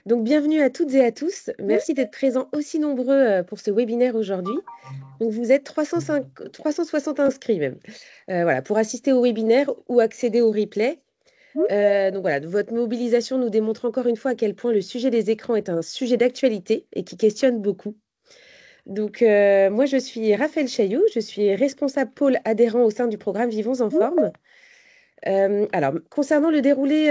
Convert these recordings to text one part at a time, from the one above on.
Donc, bienvenue à toutes et à tous. Merci d'être présents aussi nombreux pour ce webinaire aujourd'hui. Donc, vous êtes 360 inscrits même, voilà, pour assister au webinaire ou accéder au replay. Donc voilà, votre mobilisation nous démontre encore une fois à quel point le sujet des écrans est un sujet d'actualité et qui questionne beaucoup. Donc, moi, je suis Raphaël Chailloux, je suis responsable pôle adhérent au sein du programme Vivons en forme. Alors, concernant le déroulé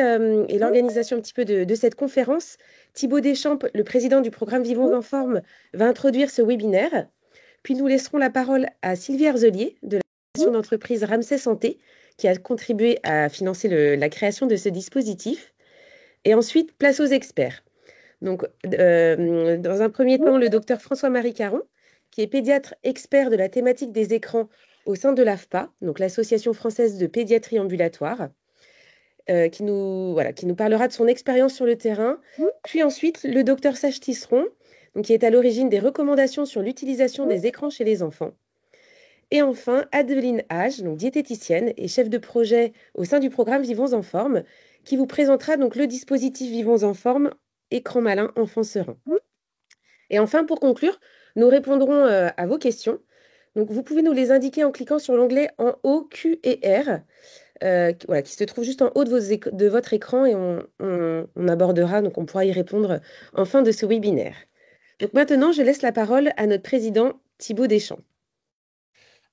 et l'organisation un petit peu de cette conférence, Thibaut Deschamps, le président du programme Vivons en forme, va introduire ce webinaire. Puis nous laisserons la parole à Sylvie Arzelier de la création d'entreprise Ramsay Santé, qui a contribué à financer la création de ce dispositif. Et ensuite, place aux experts. Donc, dans un premier temps, le docteur François-Marie Caron, qui est pédiatre expert de la thématique des écrans au sein de l'AFPA, donc l'Association française de pédiatrie ambulatoire, qui nous parlera de son expérience sur le terrain. Puis ensuite, le docteur Sage Tisseron, donc, qui est à l'origine des recommandations sur l'utilisation des écrans chez les enfants. Et enfin, Adeline Hage, donc diététicienne et chef de projet au sein du programme Vivons en forme, qui vous présentera donc le dispositif Vivons en forme, écran malin enfant serein. Et enfin, pour conclure, nous répondrons à vos questions. Donc, vous pouvez nous les indiquer en cliquant sur l'onglet en haut Q et R, voilà, qui se trouve juste en haut de votre écran et on abordera, donc on pourra y répondre en fin de ce webinaire. Donc maintenant, je laisse la parole à notre président Thibaut Deschamps.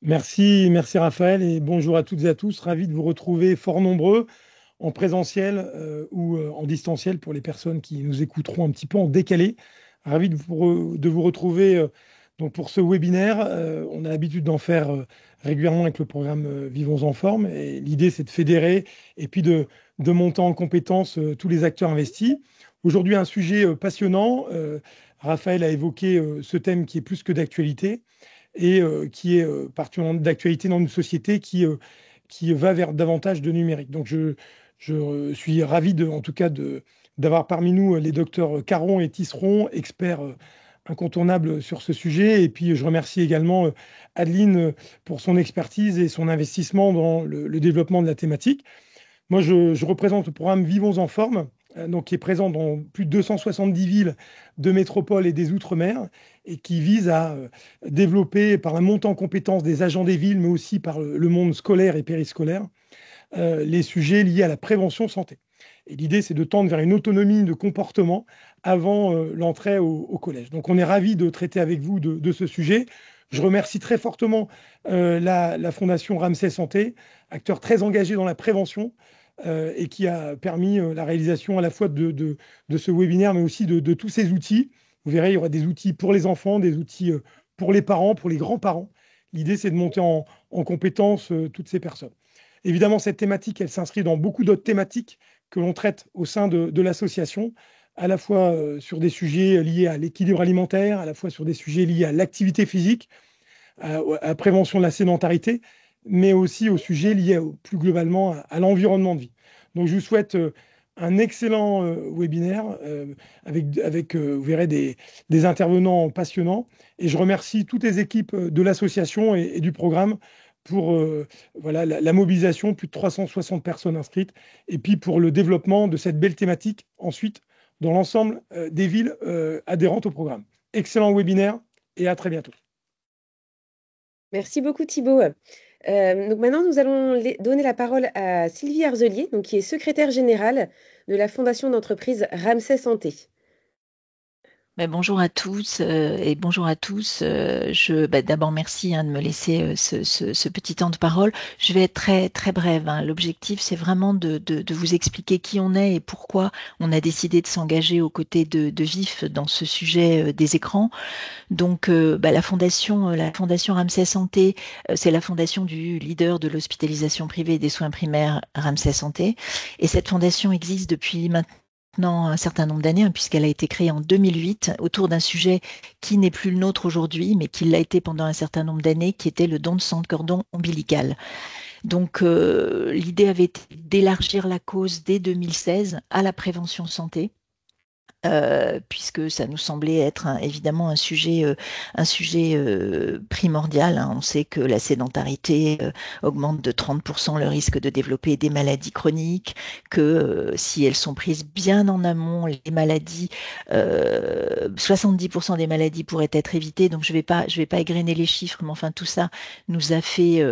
Merci Raphaël et bonjour à toutes et à tous. Ravi de vous retrouver fort nombreux en présentiel ou en distanciel pour les personnes qui nous écouteront un petit peu en décalé. Ravi de vous retrouver donc pour ce webinaire. On a l'habitude d'en faire régulièrement avec le programme Vivons en forme. Et l'idée, c'est de fédérer et puis de monter en compétence tous les acteurs investis. Aujourd'hui, un sujet passionnant. Raphaël a évoqué ce thème qui est plus que d'actualité et qui est particulièrement d'actualité dans une société qui va vers davantage de numérique. Donc, je suis ravi, en tout cas, d'avoir parmi nous les docteurs Caron et Tisseron, experts incontournables sur ce sujet. Et puis, je remercie également Adeline pour son expertise et son investissement dans le développement de la thématique. Moi, je représente le programme Vivons en forme, donc, qui est présent dans plus de 270 villes de métropole et des Outre-mer, et qui vise à développer par un montant en compétences des agents des villes, mais aussi par le monde scolaire et périscolaire, les sujets liés à la prévention santé. Et l'idée, c'est de tendre vers une autonomie de comportement avant l'entrée au collège. Donc, on est ravis de traiter avec vous de ce sujet. Je remercie très fortement la Fondation Ramsay Santé, acteur très engagé dans la prévention et qui a permis la réalisation à la fois de ce webinaire, mais aussi de tous ces outils. Vous verrez, il y aura des outils pour les enfants, des outils pour les parents, pour les grands-parents. L'idée, c'est de monter en compétence toutes ces personnes. Évidemment, cette thématique, elle s'inscrit dans beaucoup d'autres thématiques que l'on traite au sein de l'association, à la fois sur des sujets liés à l'équilibre alimentaire, à la fois sur des sujets liés à l'activité physique, à la prévention de la sédentarité, mais aussi aux sujets liés plus globalement à l'environnement de vie. Donc, je vous souhaite un excellent webinaire avec vous verrez, des intervenants passionnants. Et je remercie toutes les équipes de l'association et du programme pour voilà, la mobilisation, plus de 360 personnes inscrites, et puis pour le développement de cette belle thématique ensuite dans l'ensemble des villes adhérentes au programme. Excellent webinaire et à très bientôt. Merci beaucoup Thibaut. Donc maintenant, nous allons donner la parole à Sylvie Arzelier, donc, qui est secrétaire générale de la fondation d'entreprise Ramsay Santé. Bonjour à tous et bonjour à tous. D'abord, merci de me laisser ce petit temps de parole. Je vais être très, très brève. L'objectif, c'est vraiment de vous expliquer qui on est et pourquoi on a décidé de s'engager aux côtés de Vif dans ce sujet des écrans. Donc, la fondation Ramsay Santé, c'est la fondation du leader de l'hospitalisation privée et des soins primaires Ramsay Santé. Et cette fondation existe depuis maintenant un certain nombre d'années, puisqu'elle a été créée en 2008 autour d'un sujet qui n'est plus le nôtre aujourd'hui, mais qui l'a été pendant un certain nombre d'années, qui était le don de sang de cordon ombilical. Donc, l'idée avait été d'élargir la cause dès 2016 à la prévention santé, puisque ça nous semblait être évidemment un sujet primordial, hein. On sait que la sédentarité augmente de 30% le risque de développer des maladies chroniques, que si elles sont prises bien en amont, les maladies, 70% des maladies pourraient être évitées. Donc je vais pas égrener les chiffres, mais enfin tout ça nous a fait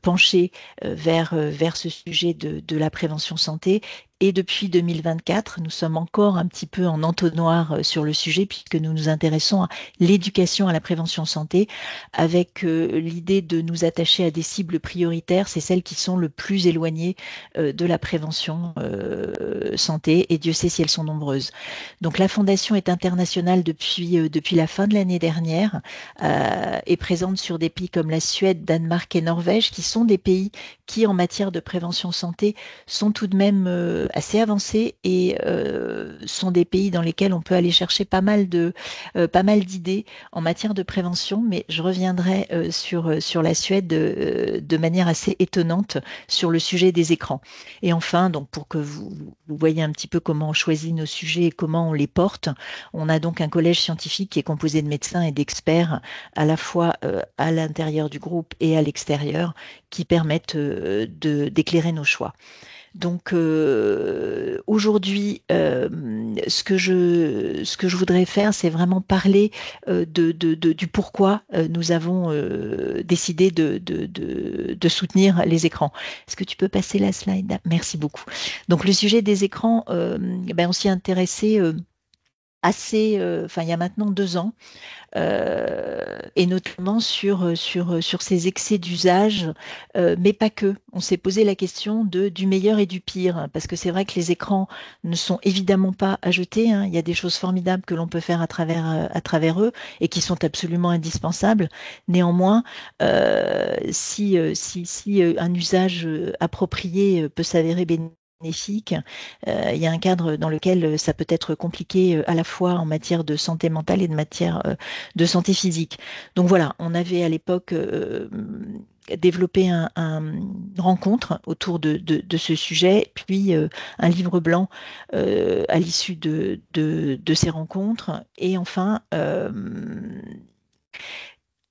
pencher vers ce sujet de la prévention santé. Et depuis 2024, nous sommes encore un petit peu en entonnoir sur le sujet puisque nous nous intéressons à l'éducation à la prévention santé avec l'idée de nous attacher à des cibles prioritaires, c'est celles qui sont le plus éloignées de la prévention santé et Dieu sait si elles sont nombreuses. Donc la fondation est internationale depuis la fin de l'année dernière, est présente sur des pays comme la Suède, Danemark et Norvège qui sont des pays qui en matière de prévention santé sont tout de même assez avancés et sont des pays dans lesquels on peut aller chercher pas mal d'idées en matière de prévention, mais je reviendrai sur la Suède de manière assez étonnante sur le sujet des écrans. Et enfin, donc pour que vous voyez un petit peu comment on choisit nos sujets et comment on les porte, on a donc un collège scientifique qui est composé de médecins et d'experts à la fois à l'intérieur du groupe et à l'extérieur qui permettent d'éclairer nos choix. Donc aujourd'hui, ce que je voudrais faire, c'est vraiment parler du pourquoi nous avons décidé de soutenir les écrans. Est-ce que tu peux passer la slide? Merci beaucoup. Donc le sujet des écrans, on s'y est intéressé assez, il y a maintenant 2 ans et notamment sur ces excès d'usage, mais pas que. On s'est posé la question du meilleur et du pire, hein, parce que c'est vrai que les écrans ne sont évidemment pas à jeter, hein. Il y a des choses formidables que l'on peut faire à travers eux et qui sont absolument indispensables. Néanmoins, si un usage approprié peut s'avérer bénéfique, il y a un cadre dans lequel ça peut être compliqué à la fois en matière de santé mentale et de matière de santé physique. Donc voilà, on avait à l'époque développé une rencontre autour de ce sujet, puis un livre blanc à l'issue de ces rencontres, et enfin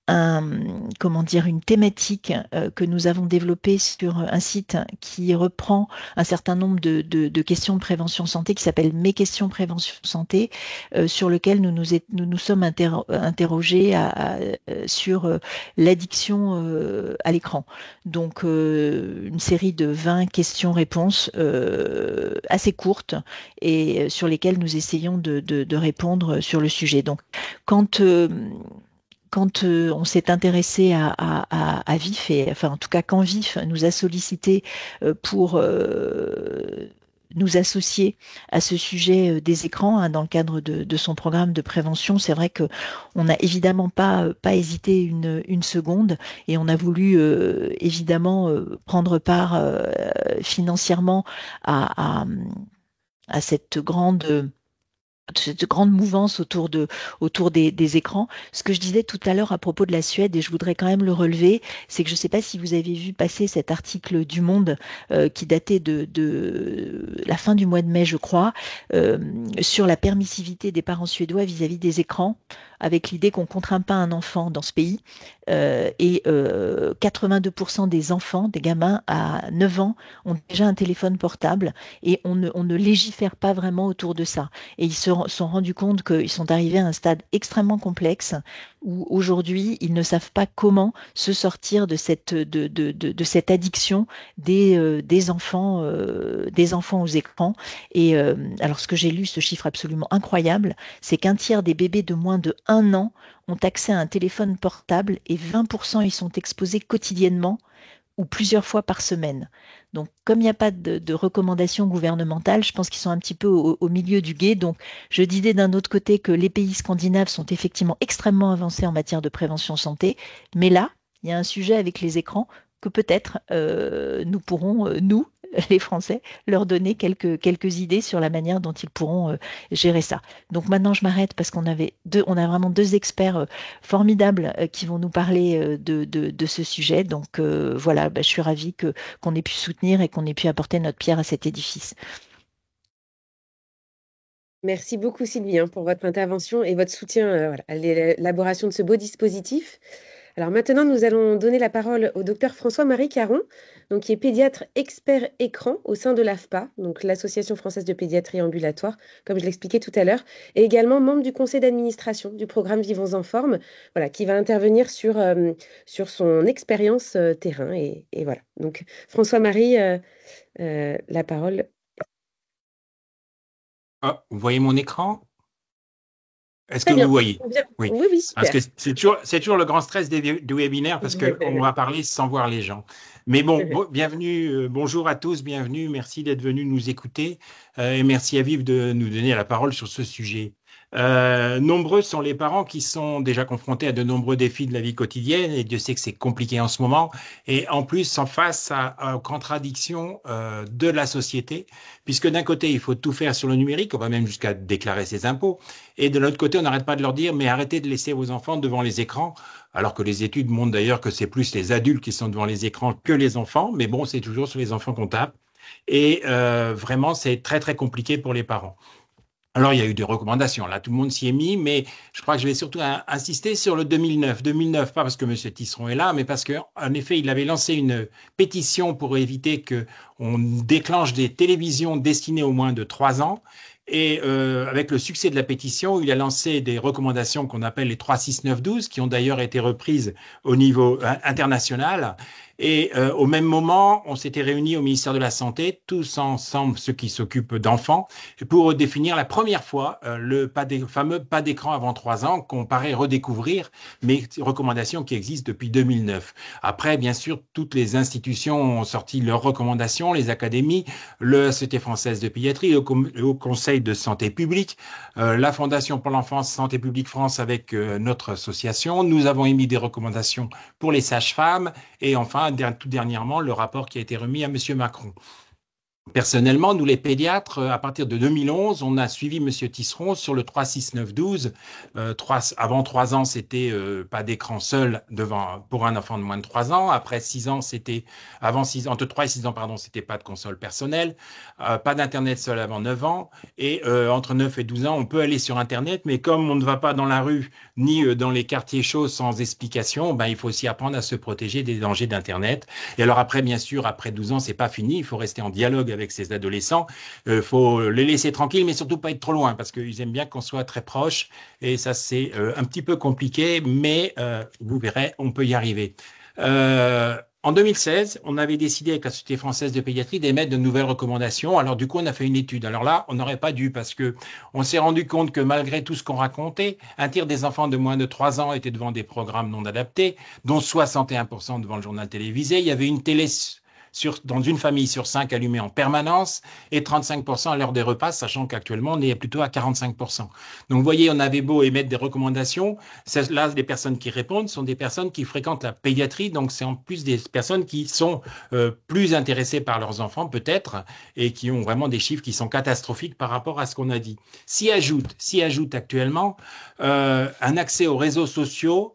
une thématique que nous avons développée sur un site qui reprend un certain nombre de questions de prévention santé qui s'appelle Mes questions prévention santé, sur lequel nous sommes interrogés sur l'addiction à l'écran. Donc une série de 20 questions-réponses assez courtes et sur lesquelles nous essayons de répondre sur le sujet. Donc quand on s'est intéressé à VIF, et enfin en tout cas quand VIF nous a sollicité pour nous associer à ce sujet des écrans, hein, dans le cadre de son programme de prévention, c'est vrai qu'on n'a évidemment pas hésité une seconde et on a voulu évidemment prendre part financièrement à cette grande mouvance autour des écrans. Ce que je disais tout à l'heure à propos de la Suède, et je voudrais quand même le relever, c'est que je ne sais pas si vous avez vu passer cet article du Monde qui datait de la fin du mois de mai, je crois, sur la permissivité des parents suédois vis-à-vis des écrans, avec l'idée qu'on ne contraint pas un enfant dans ce pays. Et 82% des enfants, des gamins à 9 ans, ont déjà un téléphone portable et on ne légifère pas vraiment autour de ça. Et ils se sont rendus compte qu'ils sont arrivés à un stade extrêmement complexe où aujourd'hui, ils ne savent pas comment se sortir de cette addiction des enfants aux écrans. Et alors, ce que j'ai lu, ce chiffre absolument incroyable, c'est qu'un tiers des bébés de moins de 1 an ont accès à un téléphone portable et 20% y sont exposés quotidiennement ou plusieurs fois par semaine. Donc, comme il n'y a pas de recommandations gouvernementales, je pense qu'ils sont un petit peu au milieu du gué. Donc, je disais d'un autre côté que les pays scandinaves sont effectivement extrêmement avancés en matière de prévention santé, mais là, il y a un sujet avec les écrans que peut-être nous pourrons, nous, les Français, leur donner quelques idées sur la manière dont ils pourront gérer ça. Donc maintenant, je m'arrête parce on a vraiment 2 experts formidables qui vont nous parler de ce sujet. Donc voilà, je suis ravie qu'on ait pu soutenir et qu'on ait pu apporter notre pierre à cet édifice. Merci beaucoup Sylvie hein, pour votre intervention et votre soutien voilà, à l'élaboration de ce beau dispositif. Alors maintenant, nous allons donner la parole au docteur François-Marie Caron, donc, qui est pédiatre expert écran au sein de l'AFPA, donc l'Association française de pédiatrie ambulatoire, comme je l'expliquais tout à l'heure, et également membre du conseil d'administration du programme Vivons en forme, voilà, qui va intervenir sur son expérience terrain. Et voilà. Donc François-Marie, la parole. Ah, vous voyez mon écran? Est-ce que Très bien. vous voyez? Bien. Oui. Oui, oui, Parce super. que c'est toujours le grand stress du webinaire parce qu'on va parler sans voir les gens. Mais bon, bienvenue, bonjour à tous, bienvenue, merci d'être venus nous écouter et merci à Vive de nous donner la parole sur ce sujet. Nombreux sont les parents qui sont déjà confrontés à de nombreux défis de la vie quotidienne et Dieu sait que c'est compliqué en ce moment et en plus sont face aux contradictions de la société puisque d'un côté il faut tout faire sur le numérique, on va même jusqu'à déclarer ses impôts et de l'autre côté on n'arrête pas de leur dire mais arrêtez de laisser vos enfants devant les écrans alors que les études montrent d'ailleurs que c'est plus les adultes qui sont devant les écrans que les enfants mais bon c'est toujours sur les enfants qu'on tape et vraiment c'est très très compliqué pour les parents. Alors, il y a eu des recommandations, là, tout le monde s'y est mis, mais je crois que je vais surtout insister sur le 2009. 2009, pas parce que M. Tisseron est là, mais parce qu'en effet, il avait lancé une pétition pour éviter qu'on déclenche des télévisions destinées aux moins de 3 ans. Et avec le succès de la pétition, il a lancé des recommandations qu'on appelle les 3-6-9-12, qui ont d'ailleurs été reprises au niveau international. Et au même moment, on s'était réunis au ministère de la Santé, tous ensemble, ceux qui s'occupent d'enfants, pour définir la première fois le fameux pas d'écran avant 3 ans qu'on paraît redécouvrir, mais recommandations qui existent depuis 2009. Après, bien sûr, toutes les institutions ont sorti leurs recommandations, les académies, le Société française de pédiatrie, le Haut Conseil de santé publique, la Fondation pour l'enfance Santé publique France avec notre association. Nous avons émis des recommandations pour les sages-femmes et enfin, tout dernièrement, le rapport qui a été remis à M. Macron. Personnellement, nous les pédiatres, à partir de 2011, on a suivi M. Tisseron sur le 3-6-9-12. Avant 3 ans, c'était pas d'écran seul pour un enfant de moins de 3 ans. Après 6 ans, entre 3 et 6 ans, pardon, c'était pas de console personnelle. Pas d'Internet seul avant 9 ans. Et entre 9 et 12 ans, on peut aller sur Internet, mais comme on ne va pas dans la rue ni dans les quartiers chauds sans explication, ben, il faut aussi apprendre à se protéger des dangers d'Internet. Et alors après, bien sûr, après 12 ans, c'est pas fini. Il faut rester en dialogue avec ces adolescents. Faut les laisser tranquilles, mais surtout pas être trop loin, parce qu'ils aiment bien qu'on soit très proche. Et ça, c'est un petit peu compliqué, mais vous verrez, on peut y arriver. En 2016, on avait décidé avec la Société française de pédiatrie d'émettre de nouvelles recommandations. Alors du coup, on a fait une étude. Alors là, on n'aurait pas dû parce que on s'est rendu compte que malgré tout ce qu'on racontait, un tiers des enfants de moins de 3 ans étaient devant des programmes non adaptés, dont 61% devant le journal télévisé. Il y avait une télé dans une famille sur 5 allumée en permanence et 35% à l'heure des repas, sachant qu'actuellement, on est plutôt à 45%. Donc, vous voyez, on avait beau émettre des recommandations. Là, les personnes qui répondent sont des personnes qui fréquentent la pédiatrie. Donc, c'est en plus des personnes qui sont plus intéressées par leurs enfants, peut-être, et qui ont vraiment des chiffres qui sont catastrophiques par rapport à ce qu'on a dit. S'y ajoute actuellement un accès aux réseaux sociaux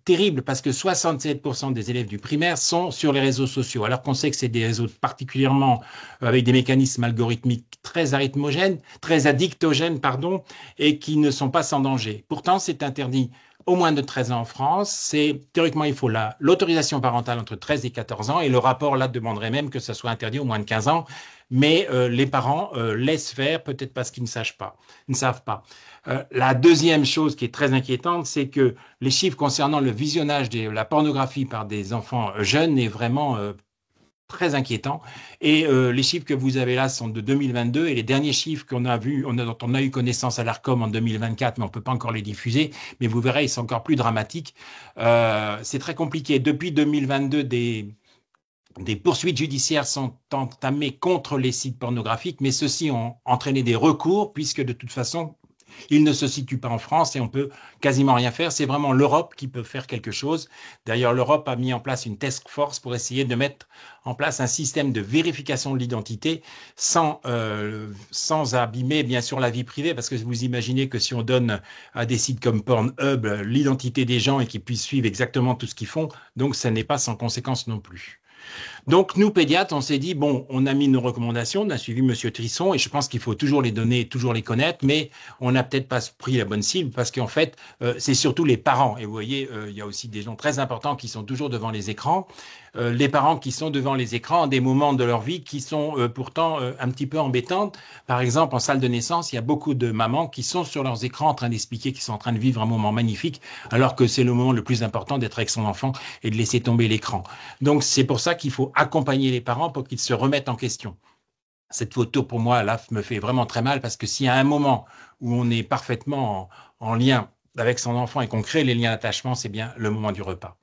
terrible parce que 67% des élèves du primaire sont sur les réseaux sociaux, alors qu'on sait que c'est des réseaux particulièrement avec des mécanismes algorithmiques très addictogènes, pardon, et qui ne sont pas sans danger. Pourtant, c'est interdit au moins de 13 ans en France. Théoriquement, il faut l'autorisation parentale entre 13 et 14 ans et le rapport là demanderait même que ça soit interdit au moins de 15 ans. Mais les parents laissent faire, peut-être parce qu'ils ne savent pas. La deuxième chose qui est très inquiétante, c'est que les chiffres concernant le visionnage de la pornographie par des enfants jeunes est vraiment très inquiétant. Et les chiffres que vous avez là sont de 2022 et les derniers chiffres qu'on a vus, dont on a eu connaissance à l'ARCOM en 2024, mais on ne peut pas encore les diffuser, mais vous verrez, ils sont encore plus dramatiques. C'est très compliqué. Depuis 2022, des poursuites judiciaires sont entamées contre les sites pornographiques, mais ceux-ci ont entraîné des recours, puisque de toute façon, ils ne se situent pas en France et on peut quasiment rien faire. C'est vraiment l'Europe qui peut faire quelque chose. D'ailleurs, l'Europe a mis en place une task force pour essayer de mettre en place un système de vérification de l'identité sans abîmer, bien sûr, la vie privée, parce que vous imaginez que si on donne à des sites comme Pornhub l'identité des gens et qu'ils puissent suivre exactement tout ce qu'ils font, donc ça n'est pas sans conséquence non plus. Donc, nous, pédiatres, on s'est dit, bon, on a mis nos recommandations, on a suivi Monsieur Trisson, et je pense qu'il faut toujours les donner, toujours les connaître, mais on n'a peut-être pas pris la bonne cible, parce qu'en fait, c'est surtout les parents. Et vous voyez, il y a aussi des gens très importants qui sont toujours devant les écrans. Les parents qui sont devant les écrans à des moments de leur vie qui sont pourtant un petit peu embêtantes. Par exemple, en salle de naissance, il y a beaucoup de mamans qui sont sur leurs écrans en train d'expliquer qu'ils sont en train de vivre un moment magnifique, alors que c'est le moment le plus important d'être avec son enfant et de laisser tomber l'écran. Donc, c'est pour ça qu'il faut accompagner les parents pour qu'ils se remettent en question. Cette photo, pour moi, là, me fait vraiment très mal parce que s'il y a un moment où on est parfaitement en lien avec son enfant et qu'on crée les liens d'attachement, c'est bien le moment du repas.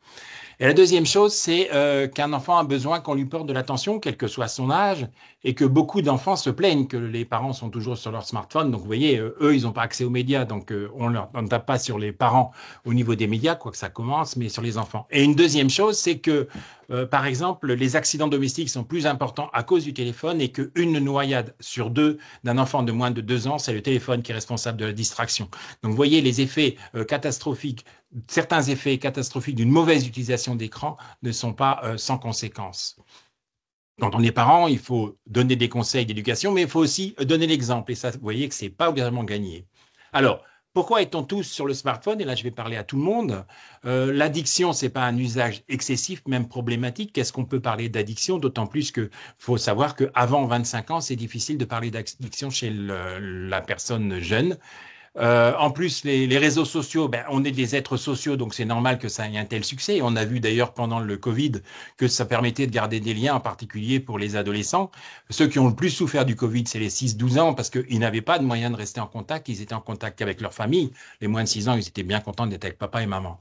Et la deuxième chose, c'est qu'un enfant a besoin qu'on lui porte de l'attention, quel que soit son âge, et que beaucoup d'enfants se plaignent que les parents sont toujours sur leur smartphone. Donc, vous voyez, eux, ils n'ont pas accès aux médias, donc on ne tape pas sur les parents au niveau des médias, quoi que ça commence, mais sur les enfants. Et une deuxième chose, c'est que, par exemple, les accidents domestiques sont plus importants à cause du téléphone et qu'une noyade sur deux d'un enfant de moins de 2 ans, c'est le téléphone qui est responsable de la distraction. Donc, vous voyez, les effets catastrophiques, certains effets catastrophiques d'une mauvaise utilisation d'écran ne sont pas sans conséquences. Quand on est parent, il faut donner des conseils d'éducation, mais il faut aussi donner l'exemple. Et ça, vous voyez que ce n'est pas obligatoirement gagné. Alors, pourquoi est-on tous sur le smartphone? Et là, je vais parler à tout le monde. L'addiction, ce n'est pas un usage excessif, même problématique. Qu'est-ce qu'on peut parler d'addiction? D'autant plus qu'il faut savoir qu'avant 25 ans, c'est difficile de parler d'addiction chez la personne jeune. En plus, les réseaux sociaux, ben, on est des êtres sociaux, donc c'est normal que ça ait un tel succès. On a vu d'ailleurs pendant le Covid que ça permettait de garder des liens, en particulier pour les adolescents. Ceux qui ont le plus souffert du Covid, c'est les 6-12 ans, parce qu'ils n'avaient pas de moyen de rester en contact. Ils étaient en contact qu'avec leur famille. Les moins de 6 ans, ils étaient bien contents d'être avec papa et maman.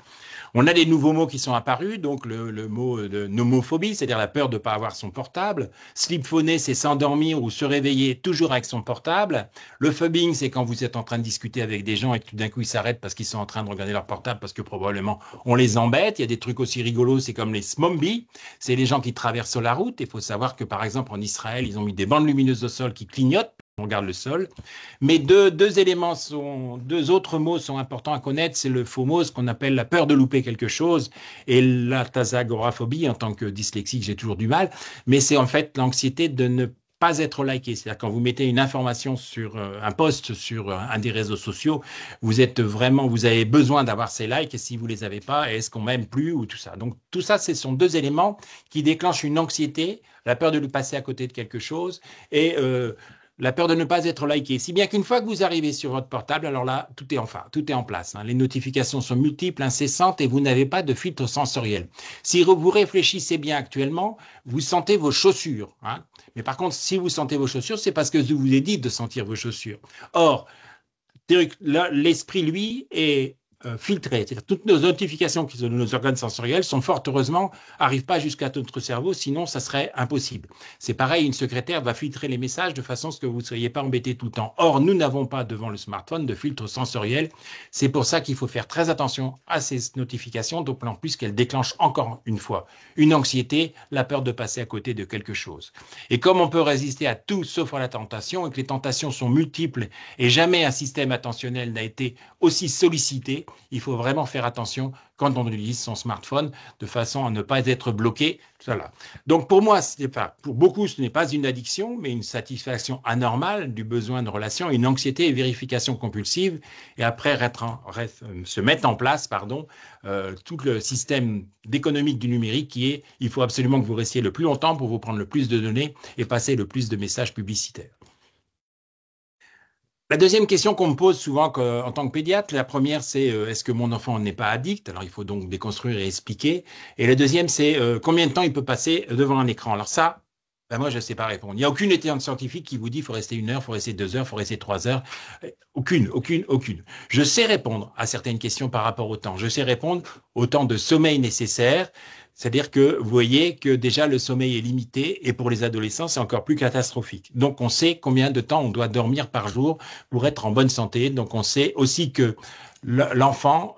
On a des nouveaux mots qui sont apparus, donc le mot de nomophobie, c'est-à-dire la peur de ne pas avoir son portable. Sleepphoner, c'est s'endormir ou se réveiller toujours avec son portable. Le phubbing, c'est quand vous êtes en train de discuter avec des gens et que tout d'un coup ils s'arrêtent parce qu'ils sont en train de regarder leur portable parce que probablement on les embête. Il y a des trucs aussi rigolos, c'est comme les smombies, c'est les gens qui traversent la route. Il faut savoir que par exemple en Israël, ils ont mis des bandes lumineuses au sol qui clignotent. On regarde le sol. Mais deux autres mots sont importants à connaître. C'est le faux mot, ce qu'on appelle la peur de louper quelque chose, et la tasagoraphobie. En tant que dyslexique, j'ai toujours du mal. Mais c'est en fait l'anxiété de ne pas être liké. C'est-à-dire quand vous mettez une information sur un post sur un des réseaux sociaux, vous avez besoin d'avoir ces likes, et si vous les avez pas, est-ce qu'on m'aime plus ou tout ça. Donc tout ça, ce sont deux éléments qui déclenchent une anxiété, la peur de lui passer à côté de quelque chose et la peur de ne pas être liké. Si bien qu'une fois que vous arrivez sur votre portable, alors là, tout est en place. Hein. Les notifications sont multiples, incessantes, et vous n'avez pas de filtre sensoriel. Si vous réfléchissez bien actuellement, vous sentez vos chaussures. Hein. Mais par contre, si vous sentez vos chaussures, c'est parce que je vous ai dit de sentir vos chaussures. Or, l'esprit, lui, est filtré. C'est-à-dire toutes nos notifications qui sont de nos organes sensoriels sont fort heureusement n'arrivent pas jusqu'à notre cerveau, sinon ça serait impossible. C'est pareil, une secrétaire va filtrer les messages de façon à ce que vous ne soyez pas embêté tout le temps. Or, nous n'avons pas devant le smartphone de filtre sensoriel. C'est pour ça qu'il faut faire très attention à ces notifications, d'autant plus qu'elles déclenchent encore une fois une anxiété, la peur de passer à côté de quelque chose. Et comme on peut résister à tout sauf à la tentation, et que les tentations sont multiples et jamais un système attentionnel n'a été aussi sollicité, il faut vraiment faire attention quand on utilise son smartphone de façon à ne pas être bloqué. Voilà. Donc pour moi, pour beaucoup, ce n'est pas une addiction, mais une satisfaction anormale du besoin de relation, une anxiété et vérification compulsive. Et après, se mettre en place, tout le système d'économique du numérique qui est, il faut absolument que vous restiez le plus longtemps pour vous prendre le plus de données et passer le plus de messages publicitaires. La deuxième question qu'on me pose souvent en tant que pédiatre, la première c'est est-ce que mon enfant n'est pas addict? Alors il faut donc déconstruire et expliquer. Et la deuxième c'est combien de temps il peut passer devant un écran? Alors ça, ben moi je ne sais pas répondre. Il n'y a aucune étude scientifique qui vous dit qu'il faut rester 1 heure, il faut rester 2 heures, il faut rester 3 heures. Aucune. Je sais répondre à certaines questions par rapport au temps. Je sais répondre au temps de sommeil nécessaire. C'est-à-dire que vous voyez que déjà le sommeil est limité et pour les adolescents, c'est encore plus catastrophique. Donc, on sait combien de temps on doit dormir par jour pour être en bonne santé. Donc, on sait aussi que l'enfant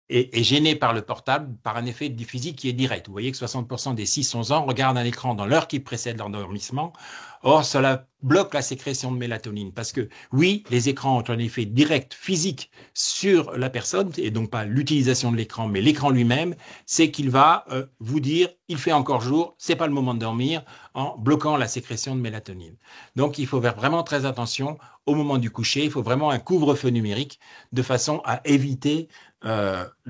est gêné par le portable, par un effet physique qui est direct. Vous voyez que 60% des 6-11 ans regardent un écran dans l'heure qui précède l'endormissement. Or, cela bloque la sécrétion de mélatonine parce que, oui, les écrans ont un effet direct physique sur la personne, et donc pas l'utilisation de l'écran, mais l'écran lui-même, c'est qu'il va vous dire, il fait encore jour, c'est pas le moment de dormir, en bloquant la sécrétion de mélatonine. Donc, il faut faire vraiment très attention au moment du coucher. Il faut vraiment un couvre-feu numérique de façon à éviter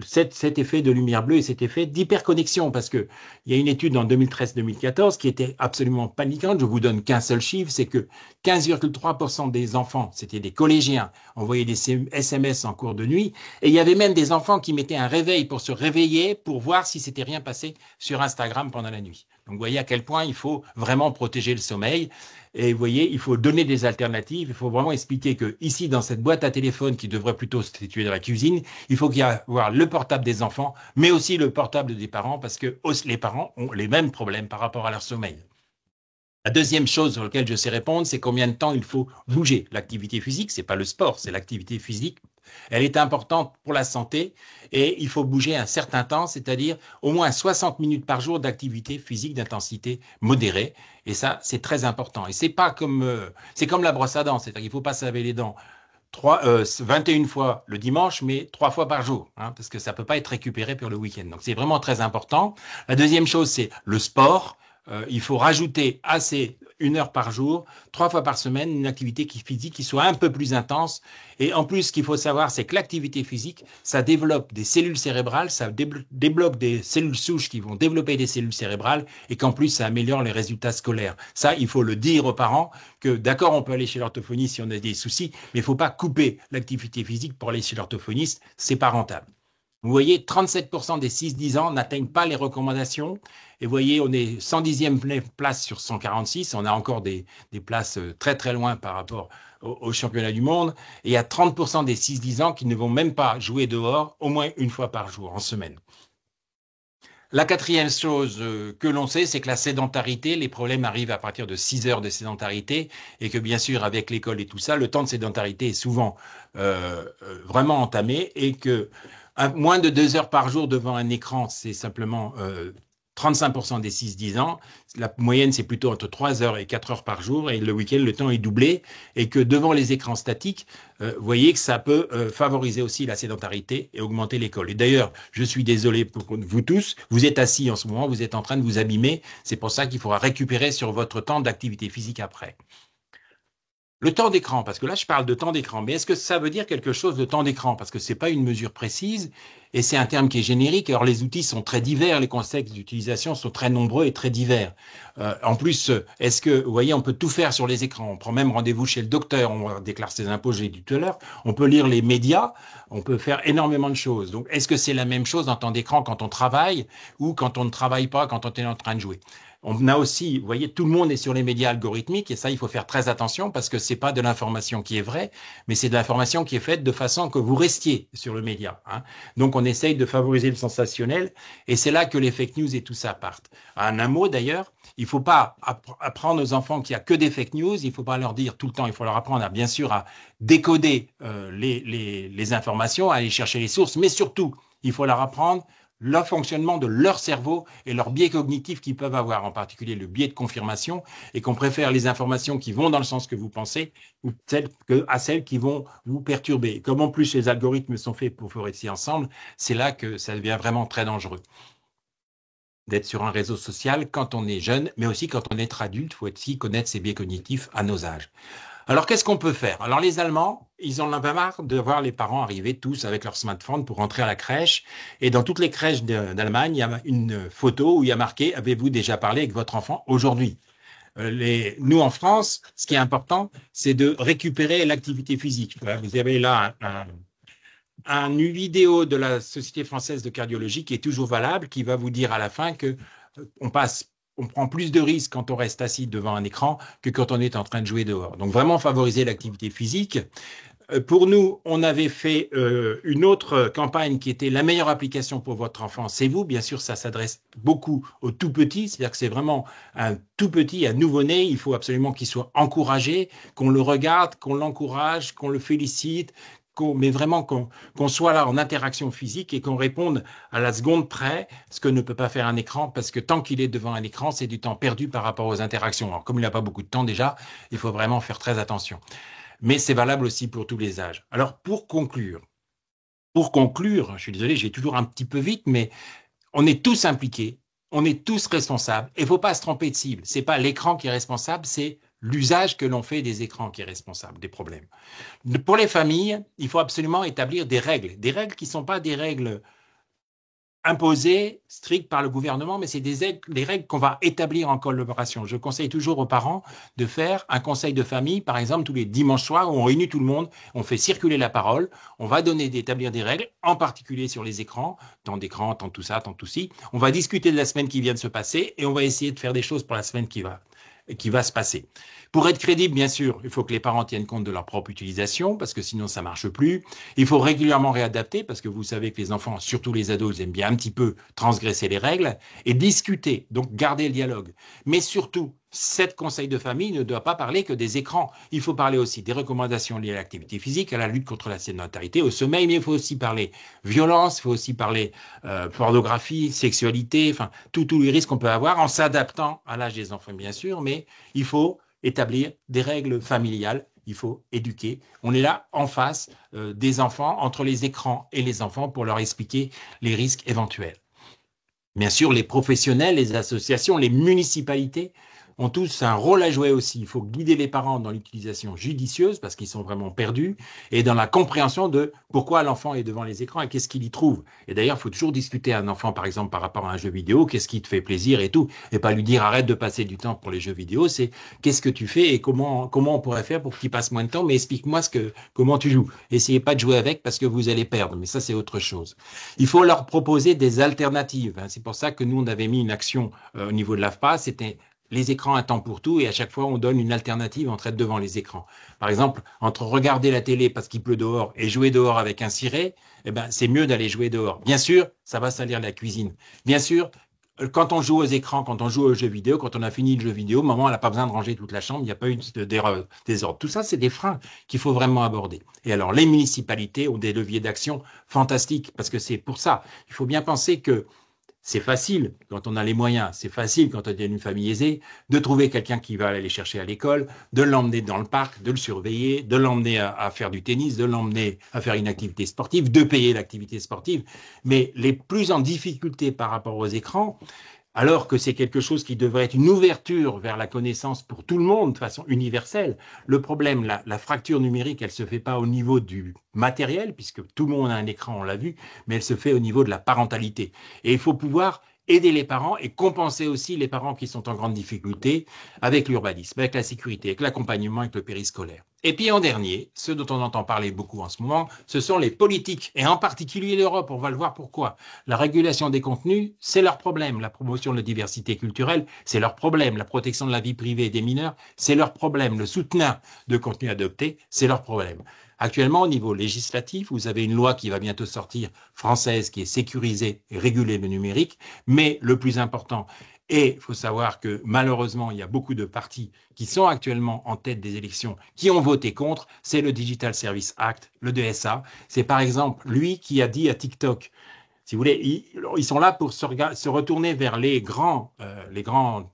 cet effet de lumière bleue et cet effet d'hyperconnexion, parce qu'il y a une étude en 2013-2014 qui était absolument paniquante. Je vous donne qu'un seul chiffre, c'est que 15,3% des enfants, c'était des collégiens, envoyaient des SMS en cours de nuit, et il y avait même des enfants qui mettaient un réveil pour se réveiller, pour voir si s'était rien passé sur Instagram pendant la nuit. Donc vous voyez à quel point il faut vraiment protéger le sommeil. Et vous voyez, il faut donner des alternatives. Il faut vraiment expliquer que ici, dans cette boîte à téléphone qui devrait plutôt se situer dans la cuisine, il faut qu'il y ait le portable des enfants, mais aussi le portable des parents, parce que les parents ont les mêmes problèmes par rapport à leur sommeil. La deuxième chose sur laquelle je sais répondre, c'est combien de temps il faut bouger. L'activité physique, c'est pas le sport, c'est l'activité physique. Elle est importante pour la santé et il faut bouger un certain temps, c'est-à-dire au moins 60 minutes par jour d'activité physique d'intensité modérée. Et ça, c'est très important. Et c'est comme la brosse à dents, c'est-à-dire qu'il ne faut pas se laver les dents 21 fois le dimanche, mais 3 fois par jour, hein, parce que ça ne peut pas être récupéré pour le week-end. Donc c'est vraiment très important. La deuxième chose, c'est le sport. Il faut rajouter à ces 1 heure par jour, 3 fois par semaine, une activité physique qui soit un peu plus intense. Et en plus, ce qu'il faut savoir, c'est que l'activité physique, ça développe des cellules cérébrales, ça débloque des cellules souches qui vont développer des cellules cérébrales et qu'en plus, ça améliore les résultats scolaires. Ça, il faut le dire aux parents que d'accord, on peut aller chez l'orthophoniste si on a des soucis, mais il ne faut pas couper l'activité physique pour aller chez l'orthophoniste, c'est pas rentable. Vous voyez, 37% des 6-10 ans n'atteignent pas les recommandations. Et vous voyez, on est 110e place sur 146. On a encore des places très, très loin par rapport au championnat du monde. Et il y a 30% des 6-10 ans qui ne vont même pas jouer dehors au moins 1 fois par jour, en semaine. La quatrième chose que l'on sait, c'est que la sédentarité, les problèmes arrivent à partir de 6 heures de sédentarité et que bien sûr, avec l'école et tout ça, le temps de sédentarité est souvent vraiment entamé et que moins de 2 heures par jour devant un écran, c'est simplement 35% des 6-10 ans. La moyenne, c'est plutôt entre 3 heures et 4 heures par jour. Et le week-end, le temps est doublé. Et que devant les écrans statiques, vous voyez que ça peut favoriser aussi la sédentarité et augmenter l'école. Et d'ailleurs, je suis désolé pour vous tous. Vous êtes assis en ce moment, vous êtes en train de vous abîmer. C'est pour ça qu'il faudra récupérer sur votre temps d'activité physique après. Le temps d'écran, parce que là, je parle de temps d'écran, mais est-ce que ça veut dire quelque chose de temps d'écran? Parce que ce n'est pas une mesure précise et c'est un terme qui est générique. Alors, les outils sont très divers, les contextes d'utilisation sont très nombreux et très divers. En plus, est-ce que, vous voyez, on peut tout faire sur les écrans. On prend même rendez-vous chez le docteur, on déclare ses impôts, j'ai dit tout à l'heure. On peut lire les médias, on peut faire énormément de choses. Donc, est-ce que c'est la même chose en temps d'écran quand on travaille ou quand on ne travaille pas, quand on est en train de jouer? On a aussi, vous voyez, tout le monde est sur les médias algorithmiques et ça, il faut faire très attention parce que c'est pas de l'information qui est vraie, mais c'est de l'information qui est faite de façon que vous restiez sur le média, hein. Donc, on essaye de favoriser le sensationnel et c'est là que les fake news et tout ça partent. Un mot d'ailleurs, il faut pas apprendre aux enfants qu'il y a que des fake news, il faut pas leur dire tout le temps, il faut leur apprendre bien sûr à décoder les informations, à aller chercher les sources, mais surtout, il faut leur apprendre le fonctionnement de leur cerveau et leurs biais cognitifs qu'ils peuvent avoir, en particulier le biais de confirmation, et qu'on préfère les informations qui vont dans le sens que vous pensez ou à celles qui vont vous perturber. Comme en plus les algorithmes sont faits pour rester ensemble, c'est là que ça devient vraiment très dangereux d'être sur un réseau social quand on est jeune, mais aussi quand on est adulte, il faut aussi connaître ses biais cognitifs à nos âges. Alors, qu'est-ce qu'on peut faire? Alors, les Allemands, ils en avaient marre de voir les parents arriver tous avec leur smartphone pour rentrer à la crèche. Et dans toutes les crèches d'Allemagne, il y a une photo où il y a marqué « Avez-vous déjà parlé avec votre enfant aujourd'hui ?» Nous, en France, ce qui est important, c'est de récupérer l'activité physique. Vous avez là une vidéo de la Société française de cardiologie qui est toujours valable, qui va vous dire à la fin que on prend plus de risques quand on reste assis devant un écran que quand on est en train de jouer dehors. Donc, vraiment favoriser l'activité physique. Pour nous, on avait fait une autre campagne qui était la meilleure application pour votre enfant, c'est vous. Bien sûr, ça s'adresse beaucoup aux tout petits, c'est-à-dire que c'est vraiment un tout petit, un nouveau-né. Il faut absolument qu'il soit encouragé, qu'on le regarde, qu'on l'encourage, qu'on le félicite, mais vraiment qu'on soit là en interaction physique et qu'on réponde à la seconde près, ce que ne peut pas faire un écran, parce que tant qu'il est devant un écran, c'est du temps perdu par rapport aux interactions. Alors, comme il n'a pas beaucoup de temps déjà, il faut vraiment faire très attention. Mais c'est valable aussi pour tous les âges. Alors, pour conclure, je suis désolé, j'ai toujours un petit peu vite, mais on est tous impliqués, on est tous responsables, et il ne faut pas se tromper de cible. Ce n'est pas l'écran qui est responsable, c'est l'usage que l'on fait des écrans qui est responsable des problèmes. Pour les familles, il faut absolument établir des règles qui ne sont pas des règles imposées, strictes par le gouvernement, mais c'est des règles qu'on va établir en collaboration. Je conseille toujours aux parents de faire un conseil de famille, par exemple, tous les dimanches soirs, où on réunit tout le monde, on fait circuler la parole, on va établir des règles, en particulier sur les écrans, tant d'écrans, tant tout ça, tant tout ci. On va discuter de la semaine qui vient de se passer et on va essayer de faire des choses pour la semaine qui va se passer. Pour être crédible, bien sûr, il faut que les parents tiennent compte de leur propre utilisation, parce que sinon ça ne marche plus. Il faut régulièrement réadapter, parce que vous savez que les enfants, surtout les ados, ils aiment bien un petit peu transgresser les règles, et discuter, donc garder le dialogue. Mais surtout, cette conseil de famille ne doit pas parler que des écrans. Il faut parler aussi des recommandations liées à l'activité physique, à la lutte contre la sédentarité, au sommeil, mais il faut aussi parler violence, il faut aussi parler pornographie, sexualité, enfin, tous les risques qu'on peut avoir en s'adaptant à l'âge des enfants, bien sûr, mais il faut établir des règles familiales, il faut éduquer. On est là en face des enfants, entre les écrans et les enfants, pour leur expliquer les risques éventuels. Bien sûr, les professionnels, les associations, les municipalités ont tous un rôle à jouer aussi. Il faut guider les parents dans l'utilisation judicieuse, parce qu'ils sont vraiment perdus, et dans la compréhension de pourquoi l'enfant est devant les écrans et qu'est-ce qu'il y trouve. Et d'ailleurs, il faut toujours discuter à un enfant, par exemple, par rapport à un jeu vidéo, qu'est-ce qui te fait plaisir et tout, et pas lui dire arrête de passer du temps pour les jeux vidéo, c'est qu'est-ce que tu fais et comment on pourrait faire pour qu'il passe moins de temps, mais explique-moi comment tu joues. Essayez pas de jouer avec parce que vous allez perdre, mais ça c'est autre chose. Il faut leur proposer des alternatives. C'est pour ça que nous, on avait mis une action au niveau de l'AFPA, c'était les écrans un temps pour tout, et à chaque fois on donne une alternative entre être devant les écrans. Par exemple, entre regarder la télé parce qu'il pleut dehors et jouer dehors avec un ciré, c'est mieux d'aller jouer dehors. Bien sûr, ça va salir la cuisine. Bien sûr, quand on joue aux écrans, quand on joue aux jeux vidéo, quand on a fini le jeu vidéo, maman, elle n'a pas besoin de ranger toute la chambre, il n'y a pas eu désordre. Tout ça, c'est des freins qu'il faut vraiment aborder. Et alors, les municipalités ont des leviers d'action fantastiques, parce que c'est pour ça. Il faut bien penser que c'est facile quand on a les moyens, c'est facile quand on est une famille aisée, de trouver quelqu'un qui va aller les chercher à l'école, de l'emmener dans le parc, de le surveiller, de l'emmener à faire du tennis, de l'emmener à faire une activité sportive, de payer l'activité sportive. Mais les plus en difficulté par rapport aux écrans, alors que c'est quelque chose qui devrait être une ouverture vers la connaissance pour tout le monde de façon universelle. Le problème, la fracture numérique, elle ne se fait pas au niveau du matériel, puisque tout le monde a un écran, on l'a vu, mais elle se fait au niveau de la parentalité. Et il faut pouvoir aider les parents et compenser aussi les parents qui sont en grande difficulté avec l'urbanisme, avec la sécurité, avec l'accompagnement, avec le périscolaire. Et puis en dernier, ce dont on entend parler beaucoup en ce moment, ce sont les politiques, et en particulier l'Europe, on va le voir pourquoi. La régulation des contenus, c'est leur problème. La promotion de la diversité culturelle, c'est leur problème. La protection de la vie privée des mineurs, c'est leur problème. Le soutien de contenus adoptés, c'est leur problème. Actuellement, au niveau législatif, vous avez une loi qui va bientôt sortir, française, qui est sécurisée et régulée le numérique, mais le plus important, et il faut savoir que malheureusement, il y a beaucoup de partis qui sont actuellement en tête des élections qui ont voté contre, c'est le Digital Service Act, le DSA. C'est par exemple lui qui a dit à TikTok, si vous voulez, ils sont là pour se retourner vers les grandes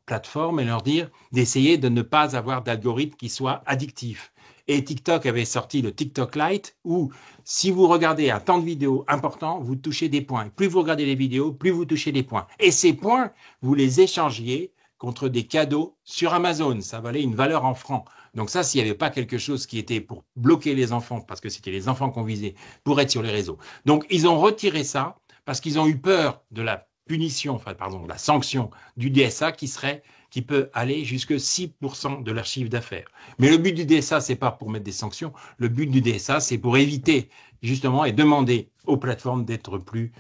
plateformes et leur dire d'essayer de ne pas avoir d'algorithme qui soit addictif. Et TikTok avait sorti le TikTok Lite où, si vous regardez un temps de vidéo important, vous touchez des points. Plus vous regardez les vidéos, plus vous touchez des points. Et ces points, vous les échangiez contre des cadeaux sur Amazon. Ça valait une valeur en francs. Donc ça, s'il n'y avait pas quelque chose qui était pour bloquer les enfants, parce que c'était les enfants qu'on visait, pour être sur les réseaux. Donc, ils ont retiré ça parce qu'ils ont eu peur de la punition, de la sanction du DSA qui peut aller jusqu'à 6% de leur chiffre d'affaires. Mais le but du DSA, c'est pas pour mettre des sanctions. Le but du DSA, c'est pour éviter, justement, et demander aux plateformes d'être plus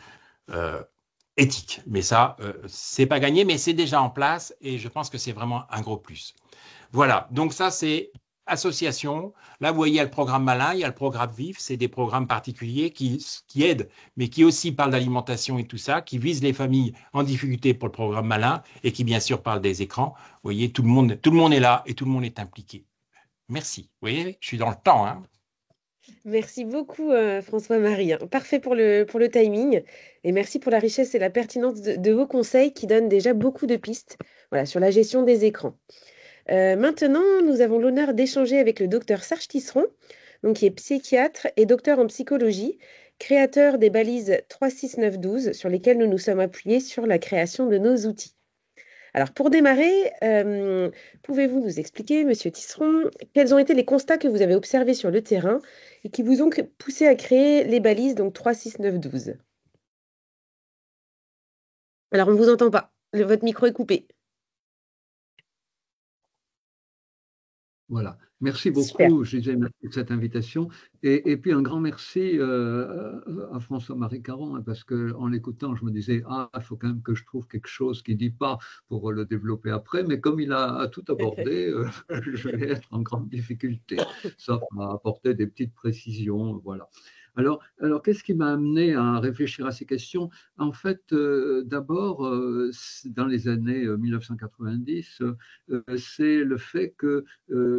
éthiques. Mais ça, c'est pas gagné, mais c'est déjà en place et je pense que c'est vraiment un gros plus. Voilà. Donc ça, c'est association. Là, vous voyez, il y a le programme Malin, il y a le programme Vif, c'est des programmes particuliers qui aident, mais qui aussi parlent d'alimentation et tout ça, qui visent les familles en difficulté pour le programme Malin et qui, bien sûr, parlent des écrans. Vous voyez, tout le monde est là et tout le monde est impliqué. Merci. Vous voyez, je suis dans le temps, hein. Merci beaucoup, François-Marie, hein. Parfait pour le timing. Et merci pour la richesse et la pertinence de vos conseils qui donnent déjà beaucoup de pistes, voilà, sur la gestion des écrans. Maintenant, nous avons l'honneur d'échanger avec le docteur Serge Tisseron, donc, qui est psychiatre et docteur en psychologie, créateur des balises 36912 sur lesquelles nous nous sommes appuyés sur la création de nos outils. Alors, pour démarrer, pouvez-vous nous expliquer, Monsieur Tisseron, quels ont été les constats que vous avez observés sur le terrain et qui vous ont poussé à créer les balises, donc 36912? Alors, on ne vous entend pas. Votre micro est coupé. Voilà. Merci Super. beaucoup, je disais, merci de cette invitation. Et puis un grand merci à François-Marie Caron, hein, parce qu'en l'écoutant, je me disais, il faut quand même que je trouve quelque chose qu'il ne dit pas pour le développer après. Mais comme il a tout abordé, je vais être en grande difficulté, sauf à apporter des petites précisions. Voilà. Alors qu'est-ce qui m'a amené à réfléchir à ces questions? En fait, d'abord, dans les années 1990, c'est le fait que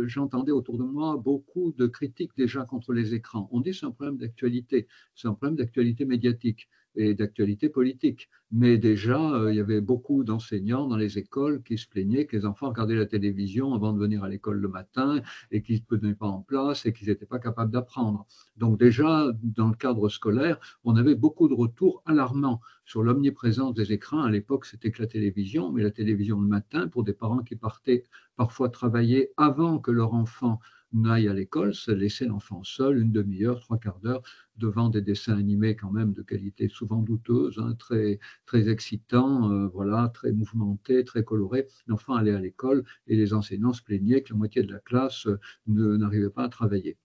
j'entendais autour de moi beaucoup de critiques déjà contre les écrans. On dit que c'est un problème d'actualité, c'est un problème d'actualité médiatique et d'actualité politique. Mais déjà, il y avait beaucoup d'enseignants dans les écoles qui se plaignaient que les enfants regardaient la télévision avant de venir à l'école le matin et qu'ils ne se tenaient pas en place et qu'ils n'étaient pas capables d'apprendre. Donc déjà, dans le cadre scolaire, on avait beaucoup de retours alarmants sur l'omniprésence des écrans. À l'époque, c'était que la télévision, mais la télévision le matin, pour des parents qui partaient parfois travailler avant que leur enfant n'aille à l'école, ça laissait l'enfant seul une demi-heure, trois quarts d'heure devant des dessins animés quand même de qualité souvent douteuse, hein, très, très excitants, voilà, très mouvementés, très colorés. L'enfant allait à l'école et les enseignants se plaignaient que la moitié de la classe n'arrivait pas à travailler.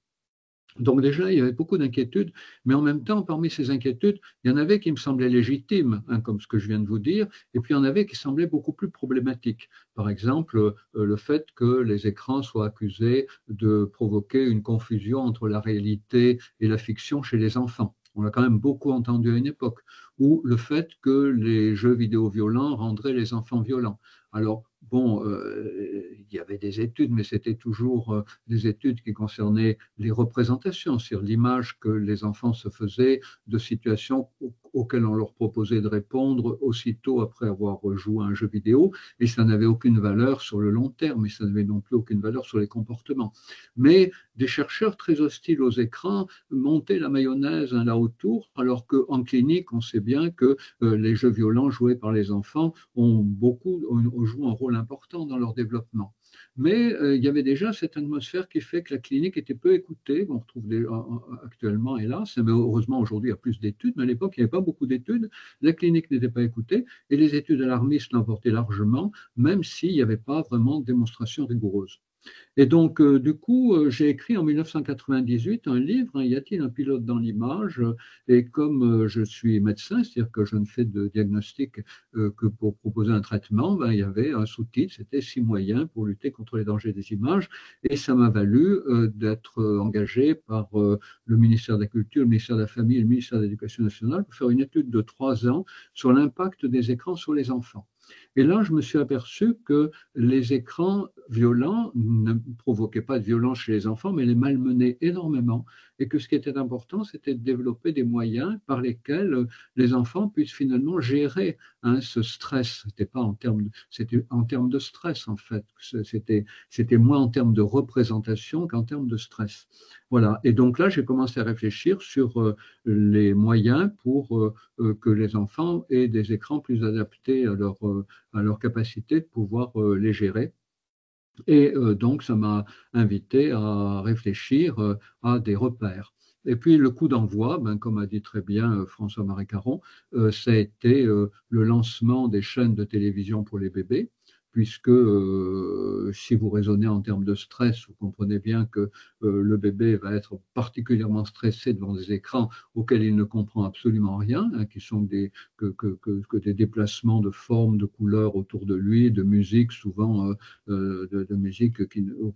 Donc déjà, il y avait beaucoup d'inquiétudes, mais en même temps, parmi ces inquiétudes, il y en avait qui me semblaient légitimes, hein, comme ce que je viens de vous dire, et puis il y en avait qui semblaient beaucoup plus problématiques. Par exemple, le fait que les écrans soient accusés de provoquer une confusion entre la réalité et la fiction chez les enfants. On l'a quand même beaucoup entendu à une époque. Ou le fait que les jeux vidéo violents rendraient les enfants violents. Alors, bon, il y avait des études, mais c'était toujours des études qui concernaient les représentations, c'est-à-dire l'image que les enfants se faisaient de situations auxquelles on leur proposait de répondre aussitôt après avoir joué à un jeu vidéo, et ça n'avait aucune valeur sur le long terme, et ça n'avait non plus aucune valeur sur les comportements. Mais des chercheurs très hostiles aux écrans montaient la mayonnaise là autour, alors qu'en clinique, on sait bien que les jeux violents joués par les enfants jouent un rôle important dans leur développement. Mais il y avait déjà cette atmosphère qui fait que la clinique était peu écoutée. On retrouve actuellement, hélas, mais heureusement aujourd'hui il y a plus d'études, mais à l'époque il n'y avait pas beaucoup d'études. La clinique n'était pas écoutée et les études alarmistes l'emportaient largement, même s'il n'y avait pas vraiment de démonstration rigoureuse. Et donc, du coup, j'ai écrit en 1998 un livre, hein, Y a-t-il un pilote dans l'image? Et comme je suis médecin, c'est-à-dire que je ne fais de diagnostic que pour proposer un traitement, ben, il y avait un sous-titre, c'était 6 moyens pour lutter contre les dangers des images. Et ça m'a valu d'être engagé par le ministère de la Culture, le ministère de la Famille et le ministère de l'Éducation nationale pour faire une étude de 3 ans sur l'impact des écrans sur les enfants. Et là, je me suis aperçu que les écrans violents ne provoquaient pas de violence chez les enfants, mais les malmenaient énormément. Et que ce qui était important, c'était de développer des moyens par lesquels les enfants puissent finalement gérer ce stress. C'était en termes de stress, en fait. C'était moins en termes de représentation qu'en termes de stress. Voilà. Et donc là, j'ai commencé à réfléchir sur les moyens pour que les enfants aient des écrans plus adaptés à leur capacité de pouvoir les gérer. Et donc, ça m'a invité à réfléchir à des repères. Et puis, le coup d'envoi, ben, comme a dit très bien François-Marie Caron, ça a été le lancement des chaînes de télévision pour les bébés, puisque si vous raisonnez en termes de stress, vous comprenez bien que le bébé va être particulièrement stressé devant des écrans auxquels il ne comprend absolument rien, hein, qui sont que des déplacements de formes, de couleurs autour de lui, de musique, souvent de musique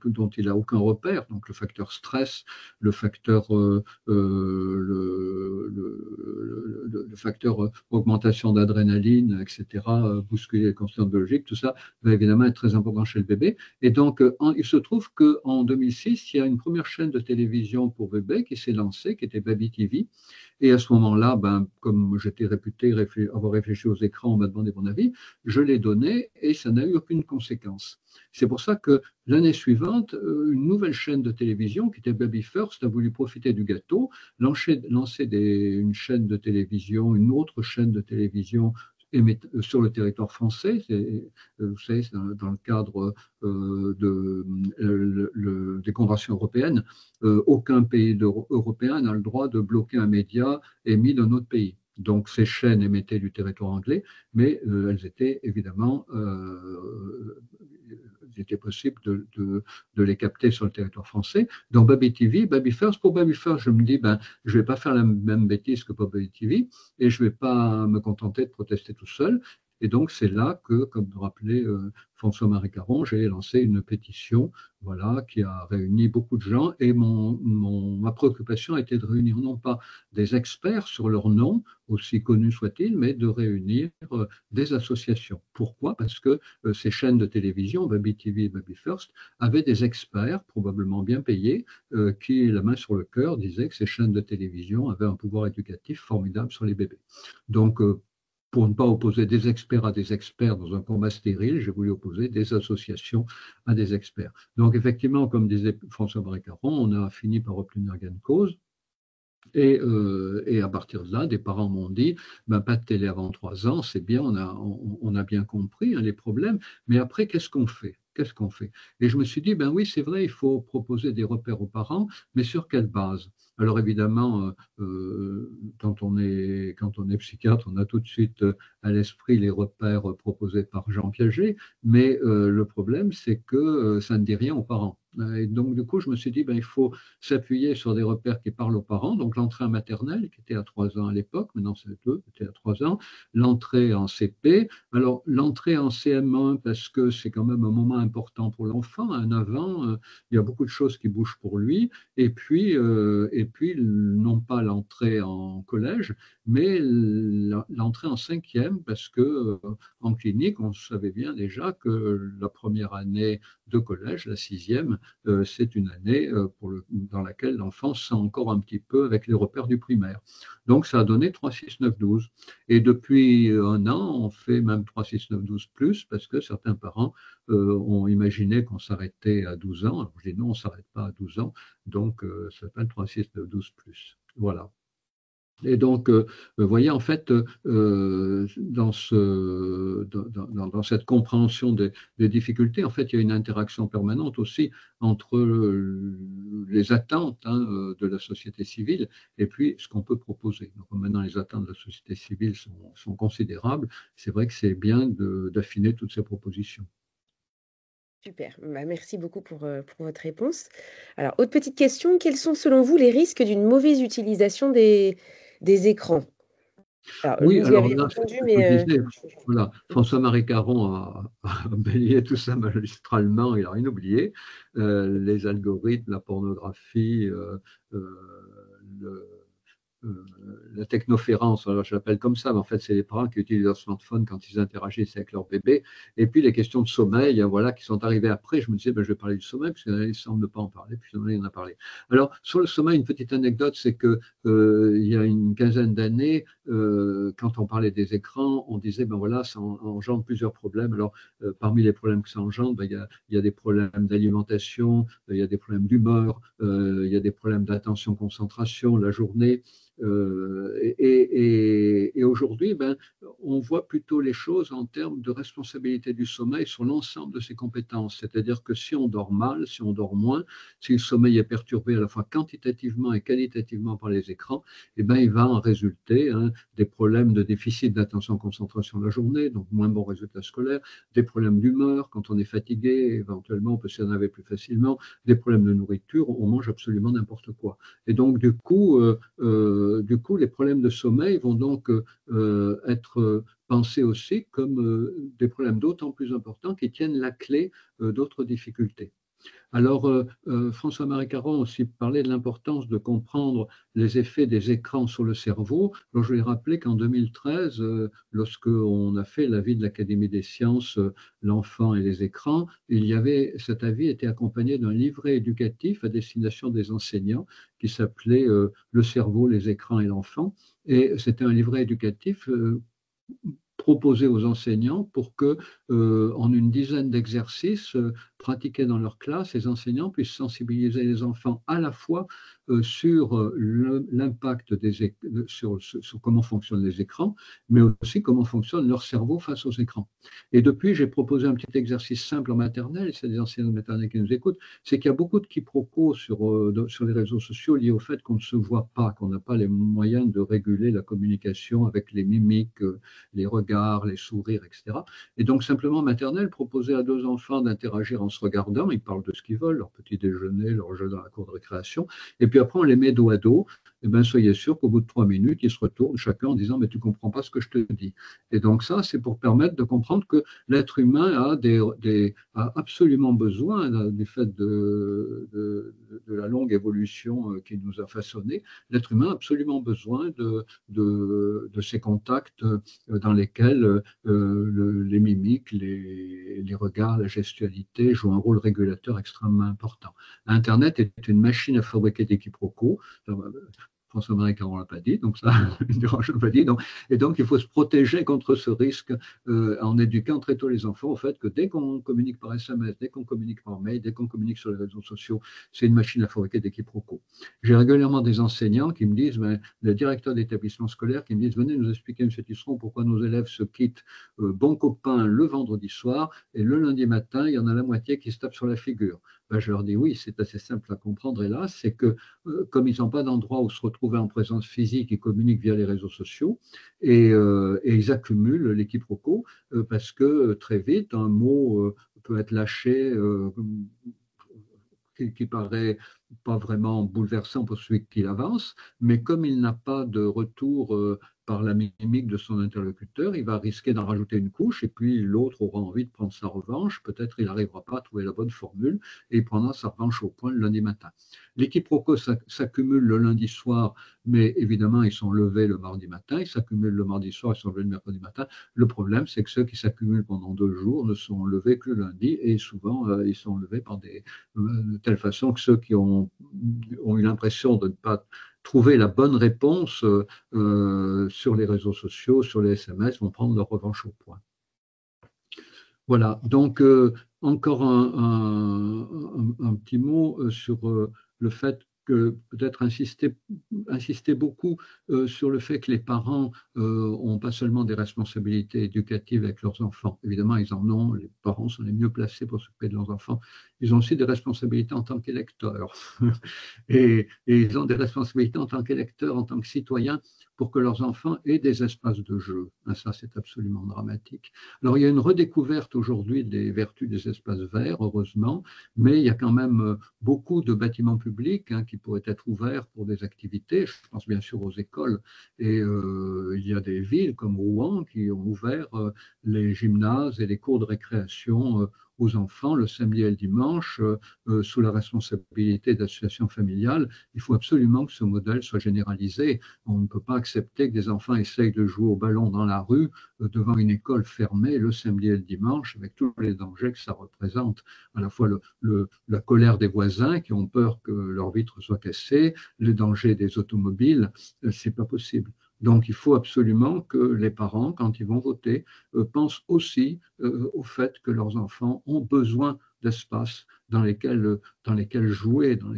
dont il n'a aucun repère. Donc le facteur stress, le facteur, le facteur augmentation d'adrénaline, etc., bousculer les constantes biologiques, tout ça va évidemment être très important chez le bébé. Et donc, il se trouve qu'en 2006, il y a une première chaîne de télévision pour bébé qui s'est lancée, qui était Baby TV. Et à ce moment-là, ben, comme j'étais réputé avoir réfléchi aux écrans, on m'a demandé mon avis, je l'ai donné et ça n'a eu aucune conséquence. C'est pour ça que l'année suivante, une nouvelle chaîne de télévision qui était Baby First a voulu profiter du gâteau, lancer une chaîne de télévision, une autre chaîne de télévision sur le territoire français. Vous savez, c'est dans le cadre des conventions européennes. Aucun pays européen n'a le droit de bloquer un média émis dans notre pays. Donc ces chaînes émettaient du territoire anglais, mais elles étaient évidemment, il était possible de les capter sur le territoire français. Dans Baby TV, Baby First, pour Baby First, je me dis, ben, je ne vais pas faire la même bêtise que pour Baby TV et je ne vais pas me contenter de protester tout seul. Et donc, c'est là que, comme le rappelait François-Marie Caron, j'ai lancé une pétition, voilà, qui a réuni beaucoup de gens. Et ma préoccupation a été de réunir non pas des experts sur leur nom, aussi connus soient-ils, mais de réunir des associations. Pourquoi? Parce que ces chaînes de télévision, Baby TV et Baby First, avaient des experts, probablement bien payés, qui, la main sur le cœur, disaient que ces chaînes de télévision avaient un pouvoir éducatif formidable sur les bébés. Donc, pour ne pas opposer des experts à des experts dans un combat stérile, j'ai voulu opposer des associations à des experts. Donc, effectivement, comme disait François-Marie Caron, on a fini par obtenir gain de cause. Et à partir de là, des parents m'ont dit, ben, pas de télé avant 3 ans, c'est bien, on a bien compris les problèmes, mais après, qu'est-ce qu'on fait? Qu'est-ce qu'on fait? Et je me suis dit, ben oui, c'est vrai, il faut proposer des repères aux parents, mais sur quelle base? Alors évidemment, quand on est psychiatre, on a tout de suite à l'esprit les repères proposés par Jean Piaget, mais le problème, c'est que ça ne dit rien aux parents. Et donc, du coup, je me suis dit, ben, il faut s'appuyer sur des repères qui parlent aux parents. Donc, l'entrée en maternelle, qui était à 3 ans à l'époque, maintenant c'est 2, c'était à 3 ans. L'entrée en CP. Alors, l'entrée en CM1, parce que c'est quand même un moment important pour l'enfant. À 9 ans, il y a beaucoup de choses qui bougent pour lui. Et puis non pas l'entrée en collège, mais l'entrée en 5e, parce que en clinique, on savait bien déjà que la première année de collège, la 6e, c'est une année dans laquelle l'enfant sent encore un petit peu avec les repères du primaire. Donc, ça a donné 3, 6, 9, 12. Et depuis 1 an, on fait même 3, 6, 9, 12 plus, parce que certains parents ont imaginé qu'on s'arrêtait à 12 ans. Alors, je dis non, on ne s'arrête pas à 12 ans. Donc, ça s'appelle 3, 6, 9, 12 plus. Voilà. Et donc, vous voyez, en fait, dans cette compréhension des difficultés, en fait, il y a une interaction permanente aussi entre les attentes de la société civile et puis ce qu'on peut proposer. Donc, maintenant, les attentes de la société civile sont considérables. C'est vrai que c'est bien d'affiner toutes ces propositions. Super, bah, merci beaucoup pour votre réponse. Alors, autre petite question, quels sont selon vous les risques d'une mauvaise utilisation des écrans? Alors, Oui, vous y alors avez là, répondu, je mais disais, voilà, François-Marie Caron a balayé tout ça magistralement, il n'a rien oublié. Les algorithmes, la pornographie, le, la technoférence, alors je l'appelle comme ça, mais en fait, c'est les parents qui utilisent leur smartphone quand ils interagissent avec leur bébé. Et puis, les questions de sommeil, voilà, qui sont arrivées après. Je me disais, ben, je vais parler du sommeil, parce qu'il semble ne pas en parler, puis il en a parlé. Alors, sur le sommeil, une petite anecdote, c'est que il y a une quinzaine d'années, quand on parlait des écrans, on disait, ben voilà, ça engendre plusieurs problèmes. Alors, parmi les problèmes que ça engendre, ben, il y a des problèmes d'alimentation, il y a des problèmes d'humeur, il y a des problèmes d'attention, concentration, la journée. Et aujourd'hui, ben, on voit plutôt les choses en termes de responsabilité du sommeil sur l'ensemble de ses compétences. C'est-à-dire que si on dort mal, si on dort moins, si le sommeil est perturbé à la fois quantitativement et qualitativement par les écrans, eh ben, il va en résulter des problèmes de déficit d'attention-concentration la journée, donc moins bon résultat scolaire, des problèmes d'humeur, quand on est fatigué, éventuellement on peut s'énerver plus facilement, des problèmes de nourriture, on mange absolument n'importe quoi. Et donc, du coup, les problèmes de sommeil vont donc être pensés aussi comme des problèmes d'autant plus importants qui tiennent la clé d'autres difficultés. Alors, François-Marie Caron aussi parlait de l'importance de comprendre les effets des écrans sur le cerveau. Alors, je vais rappeler qu'en 2013, lorsqu'on a fait l'avis de l'Académie des sciences, l'enfant et les écrans, cet avis était accompagné d'un livret éducatif à destination des enseignants qui s'appelait Le cerveau, les écrans et l'enfant. Et c'était un livret éducatif proposé aux enseignants pour que, en une dizaine d'exercices pratiqués dans leur classe, les enseignants puissent sensibiliser les enfants à la fois sur l'impact sur comment fonctionnent les écrans, mais aussi comment fonctionne leur cerveau face aux écrans. Et depuis, j'ai proposé un petit exercice simple en maternelle, et c'est des enseignants de maternelle qui nous écoutent, c'est qu'il y a beaucoup de quiproquos sur les réseaux sociaux liés au fait qu'on ne se voit pas, qu'on n'a pas les moyens de réguler la communication avec les mimiques, les regards, les sourires, etc. Et donc, simplement, maternelle, proposer à 2 enfants d'interagir en se regardant, ils parlent de ce qu'ils veulent, leur petit déjeuner, leur jeu dans la cour de récréation, et puis après, on les met dos à dos, et bien, soyez sûr qu'au bout de 3 minutes, ils se retournent chacun en disant « mais tu ne comprends pas ce que je te dis ». Et donc ça, c'est pour permettre de comprendre que l'être humain a absolument besoin, du fait de la longue évolution qui nous a façonnés, l'être humain a absolument besoin de ces contacts dans lesquels les mimiques, les regards, la gestualité jouent un rôle régulateur extrêmement important. Internet est une machine à fabriquer des quiproquos. François-Marie Caron ne l'a pas dit, donc ça, je ne l'ai pas dit. Et donc, il faut se protéger contre ce risque en éduquant très tôt les enfants au fait que dès qu'on communique par SMS, dès qu'on communique par mail, dès qu'on communique sur les réseaux sociaux, c'est une machine à fabriquer des quiproquos. J'ai régulièrement des enseignants qui me disent, le directeur d'établissement scolaire qui me disent, venez nous expliquer, M. Tisseron, pourquoi nos élèves se quittent bon copain le vendredi soir et le lundi matin, il y en a la moitié qui se tapent sur la figure. Je leur dis oui, c'est assez simple à comprendre, hélas, c'est que comme ils n'ont pas d'endroit où se retrouver en présence physique, ils communiquent via les réseaux sociaux et ils accumulent les quiproquos parce que très vite, un mot peut être lâché qui paraît pas vraiment bouleversant pour celui qui l'avance, mais comme il n'a pas de retour par la mimique de son interlocuteur, il va risquer d'en rajouter une couche et puis l'autre aura envie de prendre sa revanche. Peut-être il n'arrivera pas à trouver la bonne formule et il prendra sa revanche au point le lundi matin. Les quiproquos s'accumulent le lundi soir, mais évidemment ils sont levés le mardi matin, ils s'accumulent le mardi soir, ils sont levés le mercredi matin. Le problème, c'est que ceux qui s'accumulent pendant 2 jours ne sont levés que le lundi et souvent ils sont levés de telle façon que ceux qui ont eu l'impression de ne pas trouver la bonne réponse sur les réseaux sociaux, sur les SMS, vont prendre leur revanche au point. Voilà, donc encore un petit mot sur le fait que peut-être insister beaucoup sur le fait que les parents n'ont pas seulement des responsabilités éducatives avec leurs enfants. Évidemment, ils en ont, les parents sont les mieux placés pour s'occuper de leurs enfants. Ils ont aussi des responsabilités en tant qu'électeurs. Et ils ont des responsabilités en tant qu'électeurs, en tant que citoyens, pour que leurs enfants aient des espaces de jeu. Ça, c'est absolument dramatique. Alors, il y a une redécouverte aujourd'hui des vertus des espaces verts, heureusement, mais il y a quand même beaucoup de bâtiments publics qui pourraient être ouverts pour des activités. Je pense bien sûr aux écoles. Et il y a des villes comme Rouen qui ont ouvert les gymnases et les cours de récréation aux enfants le samedi et le dimanche sous la responsabilité d'associations familiales. Il faut absolument que ce modèle soit généralisé. On ne peut pas accepter que des enfants essayent de jouer au ballon dans la rue devant une école fermée le samedi et le dimanche avec tous les dangers que ça représente. À la fois la colère des voisins qui ont peur que leur vitre soit cassée, les dangers des automobiles, c'est pas possible. Donc, il faut absolument que les parents, quand ils vont voter, pensent aussi au fait que leurs enfants ont besoin d'espaces dans lesquels jouer, dans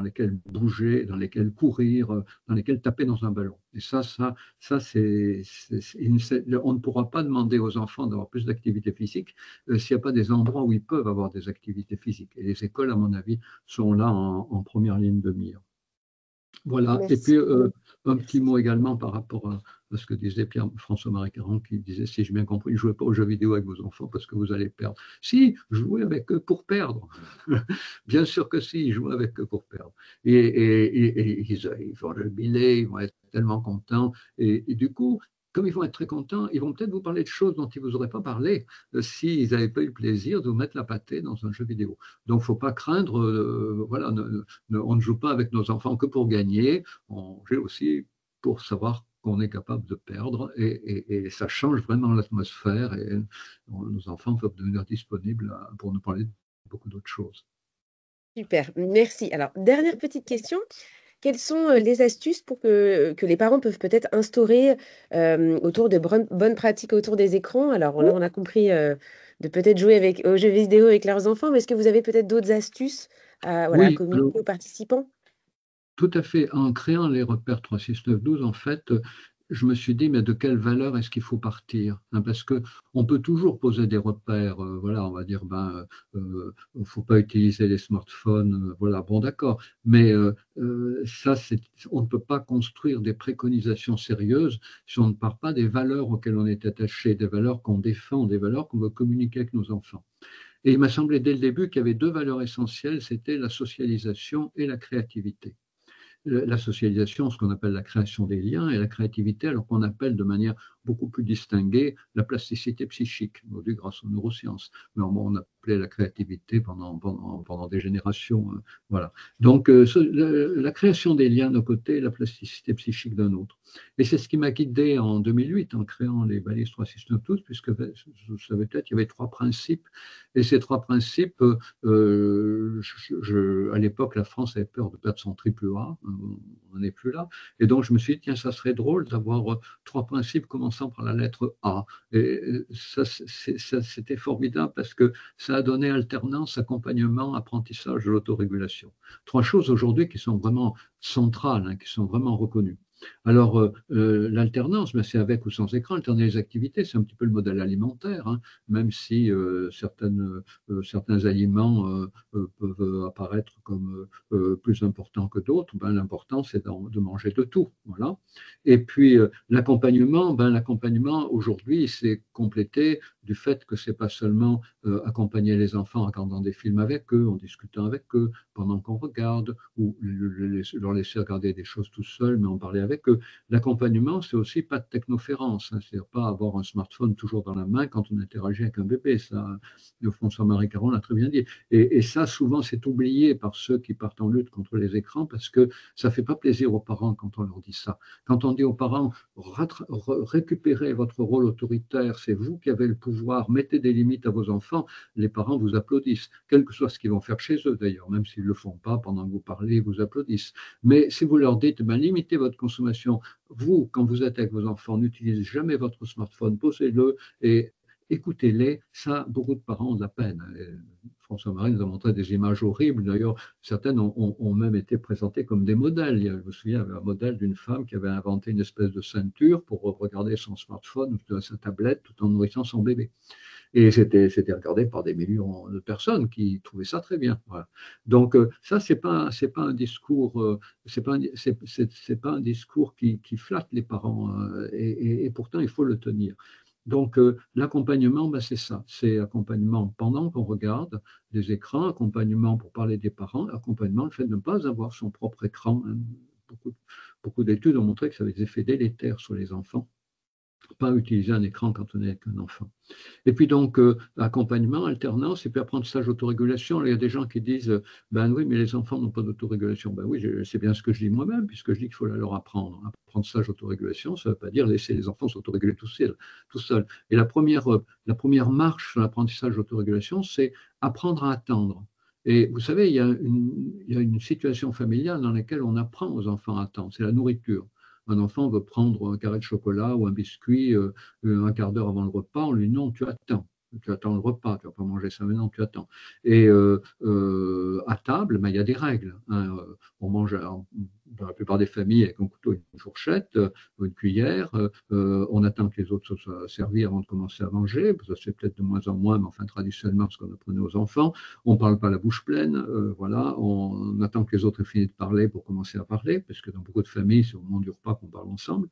lesquels bouger, dans lesquels courir, dans lesquels taper dans un ballon. Et ça on ne pourra pas demander aux enfants d'avoir plus d'activité physique s'il n'y a pas des endroits où ils peuvent avoir des activités physiques. Et les écoles, à mon avis, sont là en première ligne de mire. Voilà, merci. Et puis un petit mot également par rapport à ce que disait François-Marie Caron, qui disait, si j'ai bien compris, ne jouez pas aux jeux vidéo avec vos enfants parce que vous allez perdre. Si, jouez avec eux pour perdre. Bien sûr que si, jouez avec eux pour perdre. Et ils vont jubiler, ils vont être tellement contents. Et du coup, comme ils vont être très contents, ils vont peut-être vous parler de choses dont ils ne vous auraient pas parlé s'ils n'avaient pas eu le plaisir de vous mettre la pâtée dans un jeu vidéo. Donc, il ne faut pas craindre, voilà, on ne joue pas avec nos enfants que pour gagner, on joue aussi pour savoir qu'on est capable de perdre et ça change vraiment l'atmosphère et nos enfants peuvent devenir disponibles pour nous parler de beaucoup d'autres choses. Super, merci. Alors, dernière petite question. Quelles sont les astuces pour que les parents peuvent peut-être instaurer autour de bonnes pratiques autour des écrans? Alors là, on a compris de peut-être jouer aux jeux vidéo avec leurs enfants, mais est-ce que vous avez peut-être d'autres astuces à Oui, communiquer aux participants? tout à fait. En créant les repères 3, 6, 9, 12, en fait, je me suis dit, mais de quelle valeur est-ce qu'il faut partir, hein? Parce qu'on peut toujours poser des repères. Voilà, on va dire, ne faut pas utiliser les smartphones. Voilà, bon, d'accord. Mais ça, on ne peut pas construire des préconisations sérieuses si on ne part pas des valeurs auxquelles on est attaché, des valeurs qu'on défend, des valeurs qu'on veut communiquer avec nos enfants. Et il m'a semblé dès le début qu'il y avait deux valeurs essentielles, c'était la socialisation et la créativité. La socialisation, ce qu'on appelle la création des liens, et la créativité, alors qu'on appelle de manière beaucoup plus distinguée la plasticité psychique, aujourd'hui grâce aux neurosciences. Mais on appelait la créativité pendant des générations. Voilà. Donc, la création des liens d'un côté, la plasticité psychique d'un autre. Et c'est ce qui m'a guidé en 2008 en créant les balises 3, 6, 9, 12, puisque vous savez peut-être, il y avait trois principes. Et ces trois principes, à l'époque, la France avait peur de perdre son triple A. On n'en est plus là. Et donc, je me suis dit, tiens, ça serait drôle d'avoir trois principes commençant par la lettre A. Et ça, c'était formidable parce que ça a donné alternance, accompagnement, apprentissage de l'autorégulation. Trois choses aujourd'hui qui sont vraiment centrales, hein, qui sont vraiment reconnues. Alors, l'alternance, c'est avec ou sans écran, alterner les activités, c'est un petit peu le modèle alimentaire, hein, même si certains aliments peuvent apparaître comme plus importants que d'autres, l'important c'est de manger de tout. Voilà. Et puis, l'accompagnement aujourd'hui, c'est complété du fait que c'est pas seulement accompagner les enfants en regardant des films avec eux, en discutant avec eux, pendant qu'on regarde, ou leur laisser regarder des choses tout seuls, mais en parler avec eux. L'accompagnement, c'est aussi pas de technoférence, hein, c'est-à-dire pas avoir un smartphone toujours dans la main quand on interagit avec un bébé. Ça, François-Marie Caron l'a très bien dit. Et ça, souvent, c'est oublié par ceux qui partent en lutte contre les écrans parce que ça fait pas plaisir aux parents quand on leur dit ça. Quand on dit aux parents, récupérez votre rôle autoritaire, c'est vous qui avez le pouvoir, mettez des limites à vos enfants, les parents vous applaudissent, quel que soit ce qu'ils vont faire chez eux d'ailleurs, même s'ils ne le font pas pendant que vous parlez, ils vous applaudissent. Mais si vous leur dites, limitez votre consommation, vous, quand vous êtes avec vos enfants, n'utilisez jamais votre smartphone, posez-le et écoutez-les, ça, beaucoup de parents ont de la peine. François-Marie nous a montré des images horribles. D'ailleurs, certaines ont même été présentées comme des modèles. Je me souviens, il y avait un modèle d'une femme qui avait inventé une espèce de ceinture pour regarder son smartphone ou sa tablette tout en nourrissant son bébé. Et c'était regardé par des millions de personnes qui trouvaient ça très bien. Voilà. Donc ça, c'est pas un discours, c'est pas un discours qui flatte les parents et pourtant il faut le tenir. Donc l'accompagnement, c'est ça, c'est accompagnement pendant qu'on regarde des écrans, accompagnement pour parler des parents, accompagnement le fait de ne pas avoir son propre écran. Hein. Beaucoup d'études ont montré que ça avait des effets délétères sur les enfants. Pas utiliser un écran quand on est avec un enfant. Et puis donc, accompagnement, alternance, et puis apprentissage d'autorégulation. Il y a des gens qui disent, oui, mais les enfants n'ont pas d'autorégulation. Oui, c'est bien ce que je dis moi-même, puisque je dis qu'il faut leur apprendre. Apprentissage d'autorégulation, ça ne veut pas dire laisser les enfants s'autoréguler tout seuls. Et la première marche sur l'apprentissage d'autorégulation, c'est apprendre à attendre. Et vous savez, il y a une situation familiale dans laquelle on apprend aux enfants à attendre, c'est la nourriture. Un enfant veut prendre un carré de chocolat ou un biscuit un quart d'heure avant le repas, on lui dit non, tu attends le repas, tu ne vas pas manger ça maintenant, tu attends. Et à table, il y a des règles. Hein. On mange dans la plupart des familles avec un couteau, une fourchette, une cuillère. On attend que les autres soient servis avant de commencer à manger. Ça se fait peut-être de moins en moins, mais enfin traditionnellement, ce qu'on apprenait aux enfants. On ne parle pas la bouche pleine. Voilà. On attend que les autres aient fini de parler pour commencer à parler, parce que dans beaucoup de familles, c'est au moment du repas qu'on parle ensemble.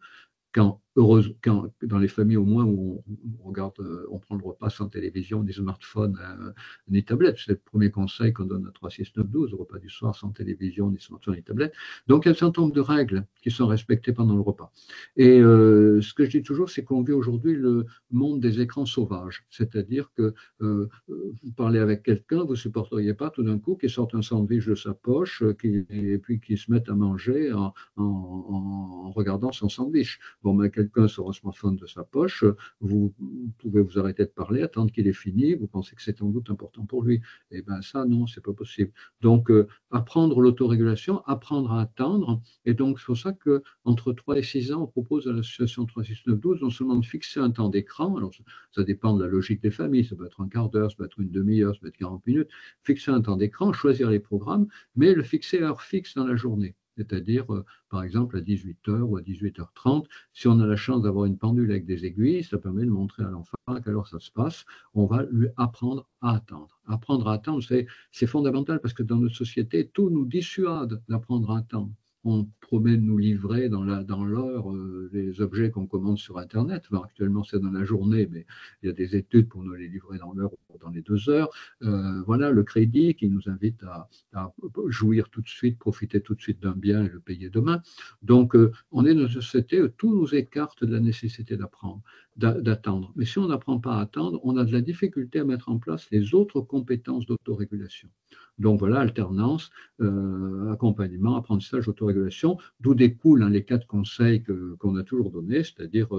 dans les familles au moins où on regarde, on prend le repas sans télévision, ni smartphone, ni tablette. C'est le premier conseil qu'on donne à 3, 6, 9, 12, au repas du soir sans télévision, ni smartphone, ni tablette. Donc il y a un certain nombre de règles qui sont respectées pendant le repas. Et ce que je dis toujours, c'est qu'on vit aujourd'hui le monde des écrans sauvages. C'est-à-dire que vous parlez avec quelqu'un, vous ne supporteriez pas tout d'un coup qu'il sorte un sandwich de sa poche et puis qu'il se mette à manger en regardant son sandwich. Bon, mais quelqu'un sort un smartphone de sa poche, vous pouvez vous arrêter de parler, attendre qu'il ait fini, vous pensez que c'est sans doute important pour lui. Eh bien ça, non, c'est pas possible. Donc, apprendre l'autorégulation, apprendre à attendre, et donc c'est pour ça qu'entre 3 et 6 ans, on propose à l'association 3, 6, 9, 12 non seulement de fixer un temps d'écran, alors ça dépend de la logique des familles, ça peut être un quart d'heure, ça peut être une demi-heure, ça peut être 40 minutes, fixer un temps d'écran, choisir les programmes, mais le fixer à heure fixe dans la journée. C'est-à-dire, par exemple, à 18h ou à 18h30, si on a la chance d'avoir une pendule avec des aiguilles, ça permet de montrer à l'enfant à quelle heure ça se passe. On va lui apprendre à attendre. Apprendre à attendre, c'est fondamental parce que dans notre société, tout nous dissuade d'apprendre à attendre. On promet de nous livrer dans l'heure les objets qu'on commande sur Internet. Alors, actuellement, c'est dans la journée, mais il y a des études pour nous les livrer dans l'heure ou dans les 2 heures. Voilà, le crédit qui nous invite à jouir tout de suite, profiter tout de suite d'un bien et le payer demain. Donc, on est dans une société où tout nous écarte de la nécessité d'apprendre, d'attendre. Mais si on n'apprend pas à attendre, on a de la difficulté à mettre en place les autres compétences d'autorégulation. Donc voilà, alternance, accompagnement, apprentissage, autorégulation, d'où découlent les 4 conseils qu'on a toujours donnés, c'est-à-dire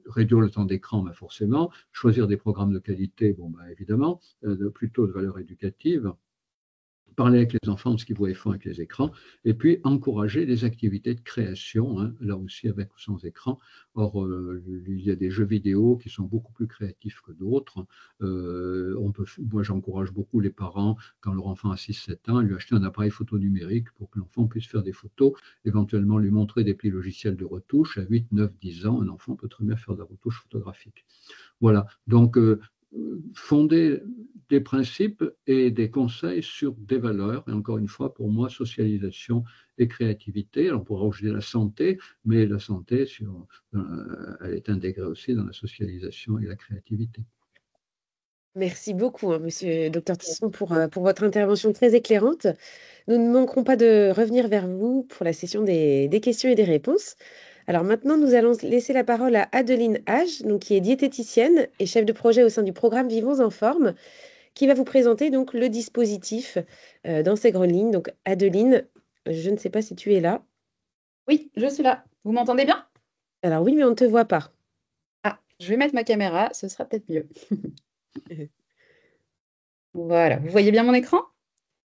réduire le temps d'écran, ben forcément, choisir des programmes de qualité, bon, ben évidemment, plutôt de valeur éducative, parler avec les enfants de ce qu'ils voient et font avec les écrans, et puis encourager les activités de création, hein, là aussi avec ou sans écran. Or, il y a des jeux vidéo qui sont beaucoup plus créatifs que d'autres. Moi, j'encourage beaucoup les parents, quand leur enfant a 6-7 ans, à lui acheter un appareil photo numérique pour que l'enfant puisse faire des photos, éventuellement lui montrer des petits logiciels de retouche. À 8, 9, 10 ans, un enfant peut très bien faire de la retouche photographique. Voilà, donc fonder des principes et des conseils sur des valeurs. Et encore une fois, pour moi, socialisation et créativité. Alors, on pourra rajouter la santé, mais la santé, elle est intégrée aussi dans la socialisation et la créativité. Merci beaucoup, hein, Monsieur Dr Tisson, pour votre intervention très éclairante. Nous ne manquerons pas de revenir vers vous pour la session des questions et des réponses. Alors maintenant, nous allons laisser la parole à Adeline Hage, donc, qui est diététicienne et chef de projet au sein du programme Vivons en forme, qui va vous présenter donc le dispositif dans ses grandes lignes. Donc Adeline, je ne sais pas si tu es là. Oui, je suis là. Vous m'entendez bien? Alors oui, mais on ne te voit pas. Ah, je vais mettre ma caméra, ce sera peut-être mieux. Voilà, vous voyez bien mon écran?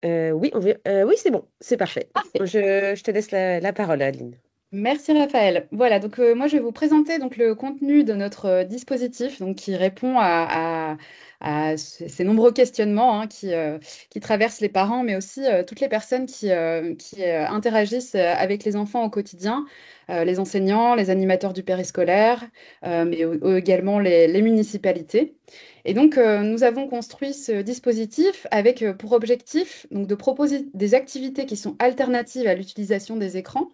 Oui, oui, c'est bon, c'est parfait. Parfait. Je te laisse la parole, Adeline. Merci Raphaël. Voilà, donc moi je vais vous présenter donc le contenu de notre dispositif donc qui répond à ces nombreux questionnements hein, qui traversent les parents, mais aussi toutes les personnes qui interagissent avec les enfants au quotidien, les enseignants, les animateurs du périscolaire, mais également les municipalités. Et donc, nous avons construit ce dispositif avec pour objectif donc, de proposer des activités qui sont alternatives à l'utilisation des écrans,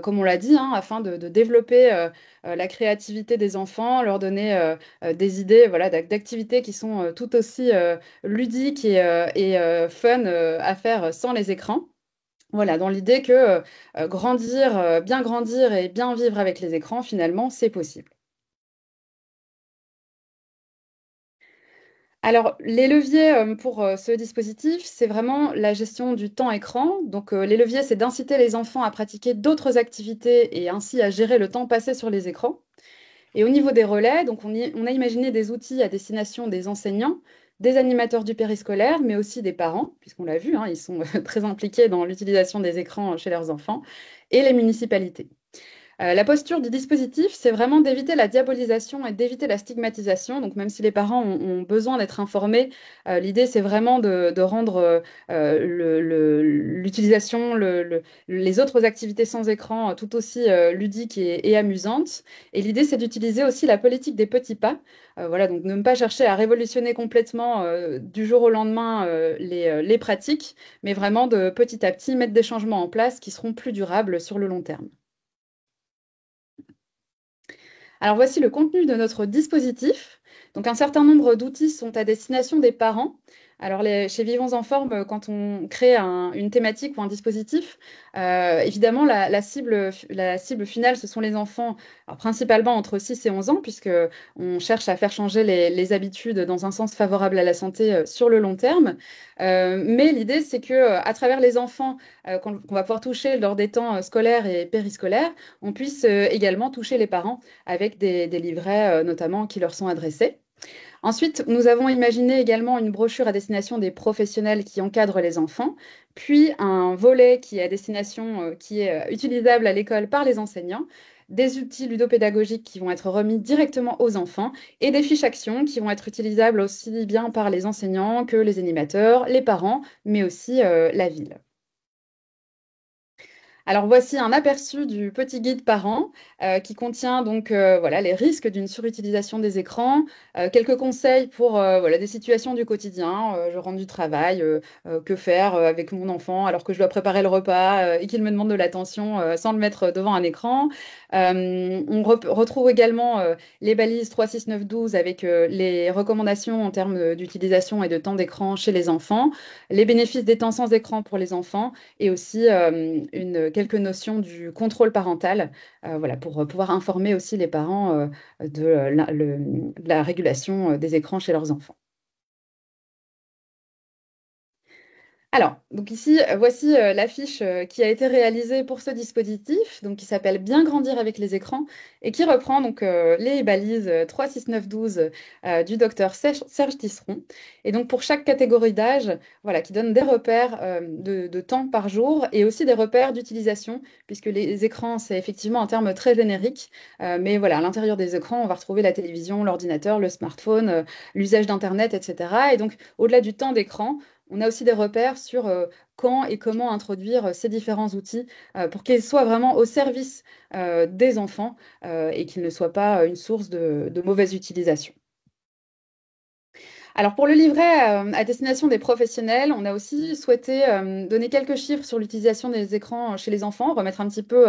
comme on l'a dit, hein, afin de développer la créativité des enfants, leur donner des idées voilà, d'activités qui sont tout aussi ludiques et fun à faire sans les écrans. Voilà, dans l'idée que bien grandir et bien vivre avec les écrans, finalement, c'est possible. Alors, les leviers pour ce dispositif, c'est vraiment la gestion du temps écran. Donc, les leviers, c'est d'inciter les enfants à pratiquer d'autres activités et ainsi à gérer le temps passé sur les écrans. Et au niveau des relais, donc on a imaginé des outils à destination des enseignants, des animateurs du périscolaire, mais aussi des parents, puisqu'on l'a vu, hein, ils sont très impliqués dans l'utilisation des écrans chez leurs enfants, et les municipalités. La posture du dispositif, c'est vraiment d'éviter la diabolisation et d'éviter la stigmatisation. Donc, même si les parents ont besoin d'être informés, l'idée, c'est vraiment de rendre l'utilisation, les autres activités sans écran tout aussi ludiques et amusantes. Et l'idée, c'est d'utiliser aussi la politique des petits pas. Voilà, donc ne pas chercher à révolutionner complètement du jour au lendemain les pratiques, mais vraiment de petit à petit mettre des changements en place qui seront plus durables sur le long terme. Alors voici le contenu de notre dispositif. Donc un certain nombre d'outils sont à destination des parents. Alors chez Vivons en Forme, quand on crée une thématique ou un dispositif, évidemment la cible finale, ce sont les enfants, alors, principalement entre 6 et 11 ans, puisque on cherche à faire changer les habitudes dans un sens favorable à la santé sur le long terme. Mais l'idée, c'est que à travers les enfants qu'on va pouvoir toucher lors des temps scolaires et périscolaires, on puisse également toucher les parents avec des livrets notamment qui leur sont adressés. Ensuite, nous avons imaginé également une brochure à destination des professionnels qui encadrent les enfants, puis un volet qui est à destination, qui est utilisable à l'école par les enseignants, des outils ludopédagogiques qui vont être remis directement aux enfants et des fiches actions qui vont être utilisables aussi bien par les enseignants que les animateurs, les parents, mais aussi la ville. Alors voici un aperçu du petit guide parent qui contient donc voilà, les risques d'une surutilisation des écrans, quelques conseils pour voilà, des situations du quotidien. Je rentre du travail, que faire avec mon enfant alors que je dois préparer le repas et qu'il me demande de l'attention sans le mettre devant un écran. On retrouve également les balises 3, 6, 9, 12 avec les recommandations en termes d'utilisation et de temps d'écran chez les enfants, les bénéfices des temps sans écran pour les enfants et aussi quelques notions du contrôle parental, voilà, pour pouvoir informer aussi les parents de la régulation des écrans chez leurs enfants. Alors, donc ici, voici l'affiche qui a été réalisée pour ce dispositif, donc qui s'appelle Bien grandir avec les écrans et qui reprend donc les balises 3, 6, 9, 12 du docteur Serge Tisseron. Et donc pour chaque catégorie d'âge, voilà, qui donne des repères de temps par jour et aussi des repères d'utilisation, puisque les écrans, c'est effectivement un terme très générique, mais voilà, à l'intérieur des écrans, on va retrouver la télévision, l'ordinateur, le smartphone, l'usage d'Internet, etc. Et donc, au-delà du temps d'écran, on a aussi des repères sur quand et comment introduire ces différents outils pour qu'ils soient vraiment au service des enfants et qu'ils ne soient pas une source de mauvaise utilisation. Alors pour le livret à destination des professionnels, on a aussi souhaité donner quelques chiffres sur l'utilisation des écrans chez les enfants, remettre un petit peu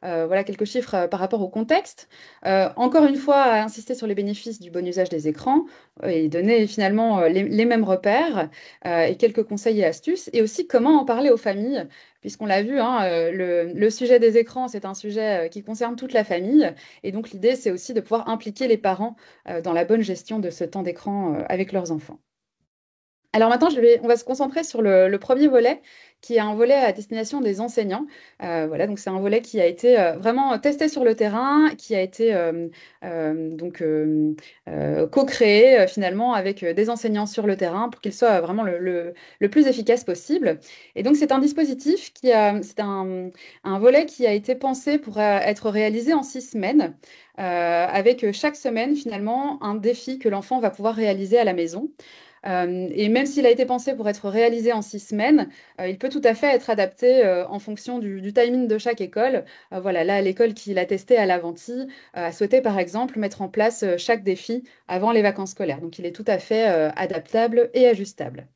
voilà, quelques chiffres par rapport au contexte. Encore une fois, insister sur les bénéfices du bon usage des écrans et donner finalement les mêmes repères et quelques conseils et astuces, et aussi comment en parler aux familles, puisqu'on l'a vu, hein, le sujet des écrans, c'est un sujet qui concerne toute la famille, et donc l'idée, c'est aussi de pouvoir impliquer les parents dans la bonne gestion de ce temps d'écran avec leurs enfants. Alors maintenant, on va se concentrer sur le premier volet, qui est un volet à destination des enseignants. Voilà, donc c'est un volet qui a été vraiment testé sur le terrain, qui a été donc co-créé finalement avec des enseignants sur le terrain pour qu'il soit vraiment le plus efficace possible. Et donc c'est un dispositif c'est un volet qui a été pensé pour être réalisé en 6 semaines, avec chaque semaine finalement un défi que l'enfant va pouvoir réaliser à la maison. Et même s'il a été pensé pour être réalisé en 6 semaines, il peut tout à fait être adapté en fonction du timing de chaque école. Voilà, là, l'école qui l'a testé à l'Aventie a souhaité, par exemple, mettre en place chaque défi avant les vacances scolaires. Donc, il est tout à fait adaptable et ajustable.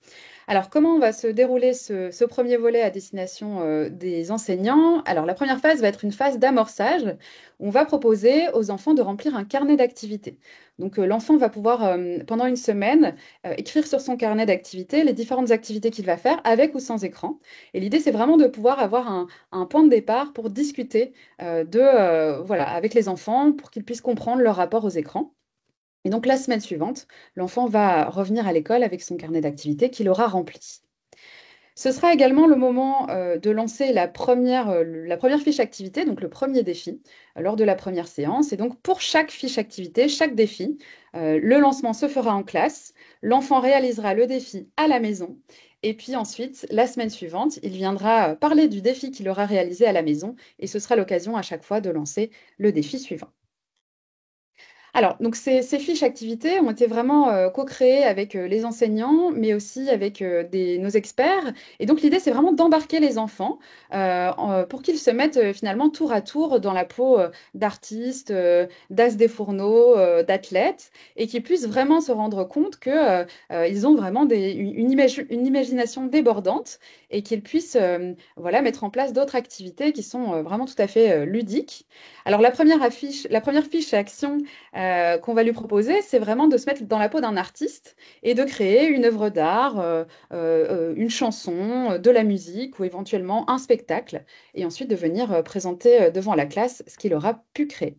Alors, comment va se dérouler ce premier volet à destination des enseignants? Alors, la première phase va être une phase d'amorçage. On va proposer aux enfants de remplir un carnet d'activités. Donc, l'enfant va pouvoir, pendant une semaine, écrire sur son carnet d'activités les différentes activités qu'il va faire avec ou sans écran. Et l'idée, c'est vraiment de pouvoir avoir un point de départ pour discuter voilà, avec les enfants, pour qu'ils puissent comprendre leur rapport aux écrans. Et donc, la semaine suivante, l'enfant va revenir à l'école avec son carnet d'activités qu'il aura rempli. Ce sera également le moment de lancer la première fiche activité, donc le premier défi, lors de la première séance. Et donc, pour chaque fiche activité, chaque défi, le lancement se fera en classe. L'enfant réalisera le défi à la maison. Et puis ensuite, la semaine suivante, il viendra parler du défi qu'il aura réalisé à la maison. Et ce sera l'occasion à chaque fois de lancer le défi suivant. Alors, donc ces fiches activités ont été vraiment co-créées avec les enseignants, mais aussi avec nos experts. Et donc, l'idée, c'est vraiment d'embarquer les enfants pour qu'ils se mettent finalement tour à tour dans la peau d'artistes, d'as des fourneaux, d'athlètes, et qu'ils puissent vraiment se rendre compte que ils ont vraiment une imagination débordante et qu'ils puissent voilà, mettre en place d'autres activités qui sont vraiment tout à fait ludiques. Alors, la première fiche action qu'on va lui proposer, c'est vraiment de se mettre dans la peau d'un artiste et de créer une œuvre d'art, une chanson, de la musique ou éventuellement un spectacle, et ensuite de venir présenter devant la classe ce qu'il aura pu créer.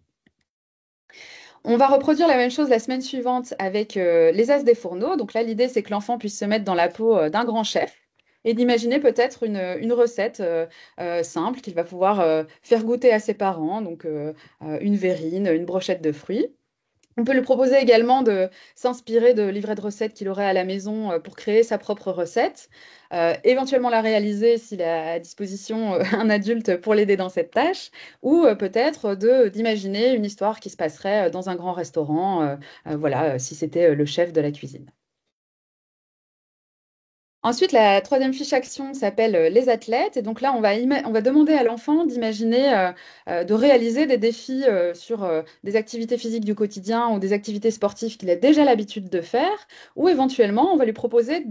On va reproduire la même chose la semaine suivante avec les As des fourneaux. Donc là, l'idée, c'est que l'enfant puisse se mettre dans la peau d'un grand chef et d'imaginer peut-être une recette simple qu'il va pouvoir faire goûter à ses parents, donc une verrine, une brochette de fruits. On peut lui proposer également de s'inspirer de livrets de recettes qu'il aurait à la maison pour créer sa propre recette, éventuellement la réaliser s'il a à disposition un adulte pour l'aider dans cette tâche, ou peut-être d'imaginer une histoire qui se passerait dans un grand restaurant, voilà, si c'était le chef de la cuisine. Ensuite, la troisième fiche action s'appelle les athlètes. Et donc là, on va demander à l'enfant d'imaginer, de réaliser des défis sur des activités physiques du quotidien ou des activités sportives qu'il a déjà l'habitude de faire. Ou éventuellement, on va lui proposer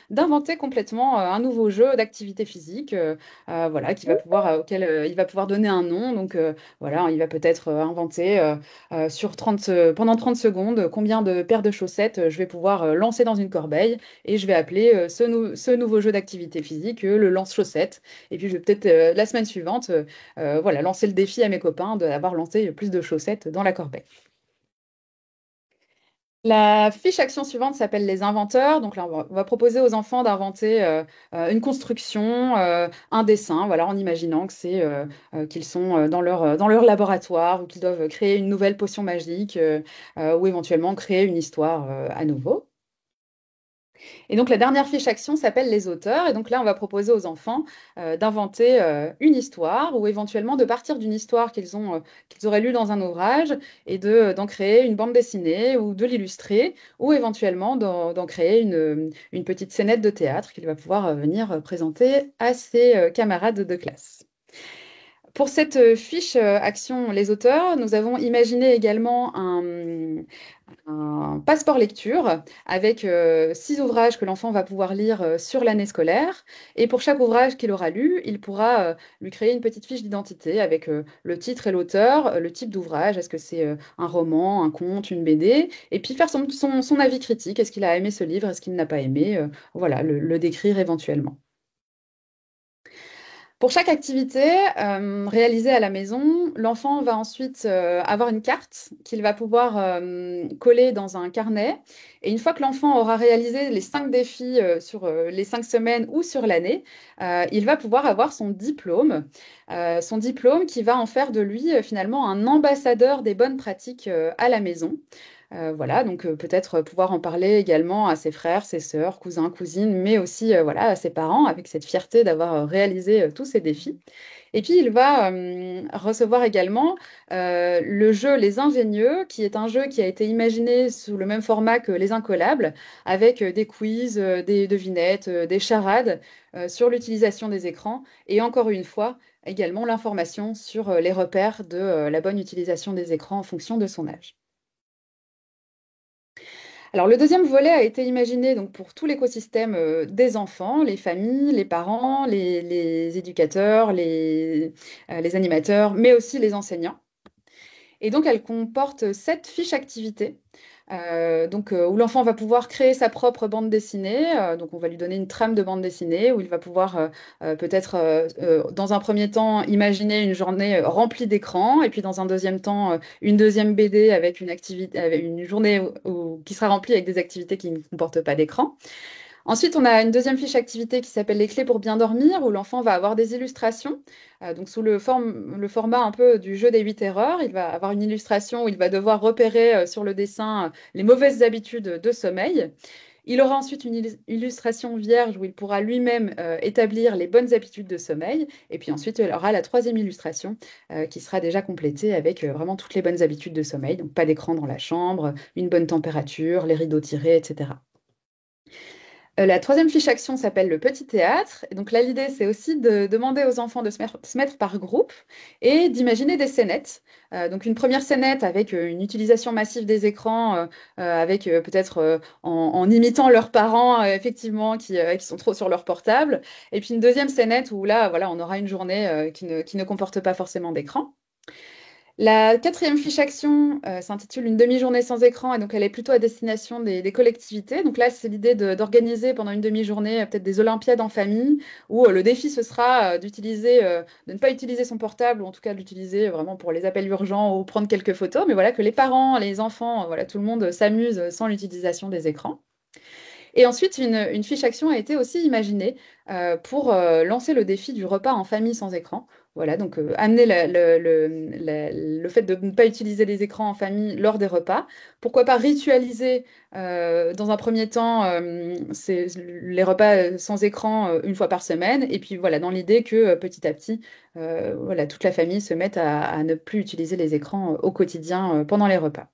d'inventer complètement un nouveau jeu d'activité physique voilà, auquel il va pouvoir donner un nom. Donc voilà, il va peut-être inventer pendant 30 secondes combien de paires de chaussettes je vais pouvoir lancer dans une corbeille. Et je vais appeler ce nouveau jeu d'activité physique le lance-chaussettes. Et puis, je vais peut-être, la semaine suivante, voilà, lancer le défi à mes copains d'avoir lancé plus de chaussettes dans la corbeille. La fiche action suivante s'appelle les inventeurs. Donc là, on va proposer aux enfants d'inventer une construction, un dessin, voilà, en imaginant que qu'ils sont dans leur laboratoire ou qu'ils doivent créer une nouvelle potion magique ou éventuellement créer une histoire à nouveau. Et donc, la dernière fiche action s'appelle les auteurs. Et donc là, on va proposer aux enfants d'inventer une histoire ou éventuellement de partir d'une histoire qu'ils auraient lue dans un ouvrage et d'en créer une bande dessinée ou de l'illustrer ou éventuellement d'en créer une petite scénette de théâtre qu'il va pouvoir venir présenter à ses camarades de classe. Pour cette fiche action les auteurs, nous avons imaginé également un passeport lecture avec 6 ouvrages que l'enfant va pouvoir lire sur l'année scolaire. Et pour chaque ouvrage qu'il aura lu, il pourra lui créer une petite fiche d'identité avec le titre et l'auteur, le type d'ouvrage, est-ce que c'est un roman, un conte, une BD, et puis faire son avis critique, est-ce qu'il a aimé ce livre, est-ce qu'il n'a pas aimé, voilà, le décrire éventuellement. Pour chaque activité réalisée à la maison, l'enfant va ensuite avoir une carte qu'il va pouvoir coller dans un carnet. Et une fois que l'enfant aura réalisé les 5 défis sur les 5 semaines ou sur l'année, il va pouvoir avoir son diplôme. Son diplôme qui va en faire de lui finalement un ambassadeur des bonnes pratiques à la maison. Voilà, donc peut-être pouvoir en parler également à ses frères, ses sœurs, cousins, cousines, mais aussi voilà, à ses parents, avec cette fierté d'avoir réalisé tous ces défis. Et puis, il va recevoir également le jeu Les Ingénieux, qui est un jeu qui a été imaginé sous le même format que Les Incollables, avec des quiz, des devinettes, des charades sur l'utilisation des écrans, et encore une fois, également l'information sur les repères de la bonne utilisation des écrans en fonction de son âge. Alors, le deuxième volet a été imaginé donc, pour tout l'écosystème des enfants, les familles, les parents, les éducateurs, les animateurs, mais aussi les enseignants. Et donc, elle comporte 7 fiches activités. Où l'enfant va pouvoir créer sa propre bande dessinée. Donc, on va lui donner une trame de bande dessinée où il va pouvoir peut-être, dans un premier temps, imaginer une journée remplie d'écrans, et puis dans un deuxième temps, une deuxième BD avec une journée qui sera remplie avec des activités qui ne comportent pas d'écran. Ensuite, on a une deuxième fiche activité qui s'appelle les clés pour bien dormir, où l'enfant va avoir des illustrations. Donc, sous le format un peu du jeu des 8 erreurs, il va avoir une illustration où il va devoir repérer sur le dessin les mauvaises habitudes de sommeil. Il aura ensuite une illustration vierge où il pourra lui-même établir les bonnes habitudes de sommeil. Et puis ensuite, il aura la troisième illustration qui sera déjà complétée avec vraiment toutes les bonnes habitudes de sommeil. Donc pas d'écran dans la chambre, une bonne température, les rideaux tirés, etc. La troisième fiche action s'appelle le petit théâtre. Et donc là, l'idée, c'est aussi de demander aux enfants de se mettre par groupe et d'imaginer des scénettes. Donc une première scénette avec une utilisation massive des écrans, avec peut-être en imitant leurs parents, effectivement, qui sont trop sur leur portable. Et puis une deuxième scénette où là, voilà, on aura une journée qui ne comporte pas forcément d'écran. La quatrième fiche action s'intitule Une demi-journée sans écran et donc elle est plutôt à destination des collectivités. Donc là, c'est l'idée d'organiser pendant une demi-journée peut-être des olympiades en famille où le défi ce sera de ne pas utiliser son portable ou en tout cas de l'utiliser vraiment pour les appels urgents ou prendre quelques photos. Mais voilà, que les parents, les enfants, voilà, tout le monde s'amuse sans l'utilisation des écrans. Et ensuite, une fiche action a été aussi imaginée pour lancer le défi du repas en famille sans écran. Voilà, donc amener le fait de ne pas utiliser les écrans en famille lors des repas. Pourquoi pas ritualiser dans un premier temps les repas sans écran une fois par semaine. Et puis voilà, dans l'idée que petit à petit, voilà, toute la famille se mette à ne plus utiliser les écrans au quotidien pendant les repas.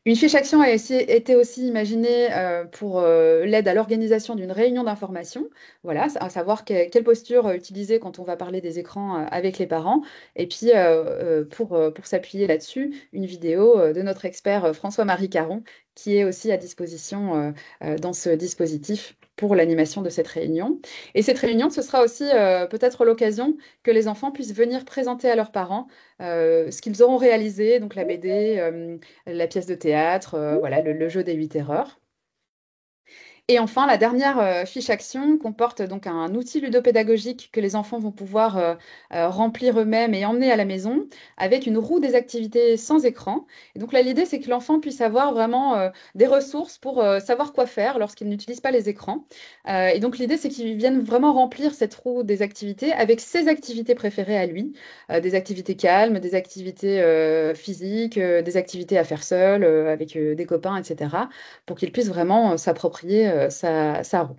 Une fiche action a été aussi imaginée pour l'aide à l'organisation d'une réunion d'information. Voilà, à savoir quelle posture utiliser quand on va parler des écrans avec les parents. Et puis, pour s'appuyer là-dessus, une vidéo de notre expert François-Marie Caron, qui est aussi à disposition dans ce dispositif pour l'animation de cette réunion. Et cette réunion, ce sera aussi peut-être l'occasion que les enfants puissent venir présenter à leurs parents ce qu'ils auront réalisé, donc la BD, la pièce de théâtre, voilà, le jeu des 8 erreurs. Et enfin, la dernière fiche action comporte donc un outil ludopédagogique que les enfants vont pouvoir remplir eux-mêmes et emmener à la maison avec une roue des activités sans écran. Et donc là, l'idée, c'est que l'enfant puisse avoir vraiment des ressources pour savoir quoi faire lorsqu'il n'utilise pas les écrans. Et donc l'idée, c'est qu'il vienne vraiment remplir cette roue des activités avec ses activités préférées à lui, des activités calmes, des activités physiques, des activités à faire seul, avec des copains, etc., pour qu'il puisse vraiment s'approprier sa roue.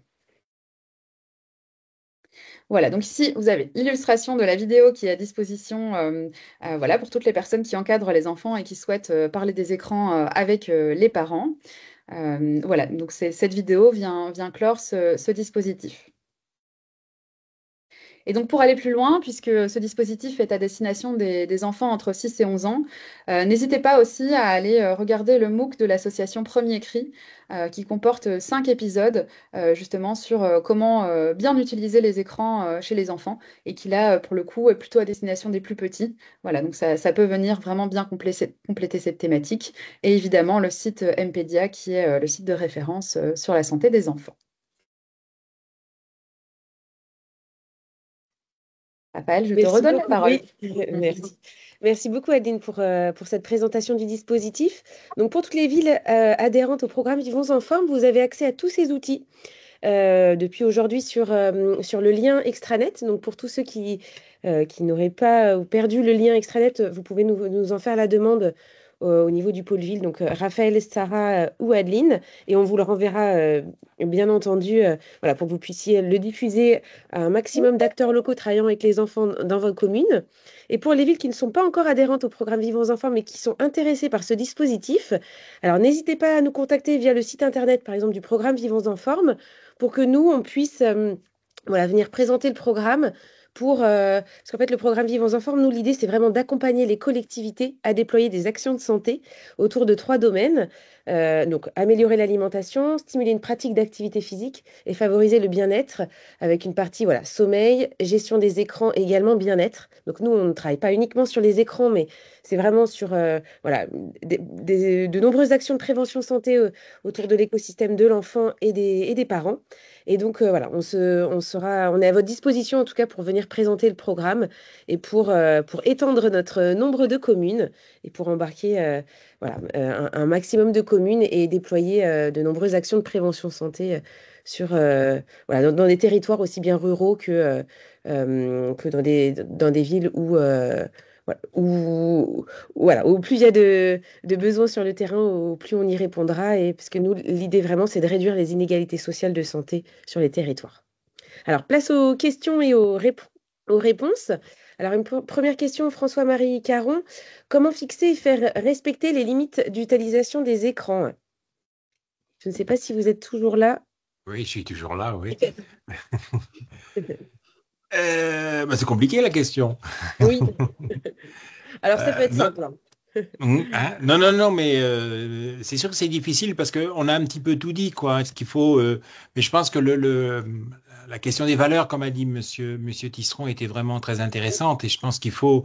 Voilà, donc ici, vous avez l'illustration de la vidéo qui est à disposition voilà, pour toutes les personnes qui encadrent les enfants et qui souhaitent parler des écrans avec les parents. Voilà, donc cette vidéo vient clore ce dispositif. Et donc, pour aller plus loin, puisque ce dispositif est à destination des enfants entre 6 et 11 ans, n'hésitez pas aussi à aller regarder le MOOC de l'association Premier Cri, qui comporte 5 épisodes justement sur comment bien utiliser les écrans chez les enfants et qui là, pour le coup, est plutôt à destination des plus petits. Voilà, donc ça peut venir vraiment bien compléter cette thématique. Et évidemment, le site Mpédia, qui est le site de référence sur la santé des enfants. Raphaël, je te redonne la parole. Oui, merci. Merci beaucoup, Adeline, pour cette présentation du dispositif. Donc, pour toutes les villes adhérentes au programme Vivons en Forme, vous avez accès à tous ces outils depuis aujourd'hui sur le lien extranet. Donc, pour tous ceux qui n'auraient pas ou perdu le lien extranet, vous pouvez nous en faire la demande au niveau du pôle ville, donc Raphaël, Sarah ou Adeline, et on vous le renverra bien entendu voilà, pour que vous puissiez le diffuser à un maximum d'acteurs locaux travaillant avec les enfants dans votre commune. Et pour les villes qui ne sont pas encore adhérentes au programme Vivons Enfants, mais qui sont intéressées par ce dispositif, alors n'hésitez pas à nous contacter via le site internet, par exemple, du programme Vivons en Forme, pour que nous, on puisse voilà, venir présenter le programme parce qu'en fait, le programme Vivons en Forme, nous, l'idée, c'est vraiment d'accompagner les collectivités à déployer des actions de santé autour de 3 domaines. Donc, améliorer l'alimentation, stimuler une pratique d'activité physique et favoriser le bien-être avec une partie, voilà, sommeil, gestion des écrans et également bien-être. Donc, nous, on ne travaille pas uniquement sur les écrans, mais c'est vraiment sur, voilà, de nombreuses actions de prévention santé autour de l'écosystème de l'enfant et des parents. Et donc, voilà, on est à votre disposition en tout cas pour venir présenter le programme et pour étendre notre nombre de communes et pour embarquer voilà, un maximum de communes et déployer de nombreuses actions de prévention santé voilà, dans des territoires aussi bien ruraux que dans des villes Voilà. Voilà, au plus il y a de besoins sur le terrain, au plus on y répondra. Et parce que nous, l'idée vraiment, c'est de réduire les inégalités sociales de santé sur les territoires. Alors, place aux questions et aux réponses. Alors, une première question, François-Marie Caron. Comment fixer et faire respecter les limites d'utilisation des écrans? Je ne sais pas si vous êtes toujours là. Oui, je suis toujours là, oui. C'est compliqué la question. Oui. Alors, ça peut être Non, simple, hein. non, non, non, mais c'est sûr que c'est difficile parce qu'on a un petit peu tout dit, quoi. Ce qu'il faut, mais je pense que la question des valeurs, comme a dit Monsieur Tisseron, était vraiment très intéressante et je pense qu'il faut.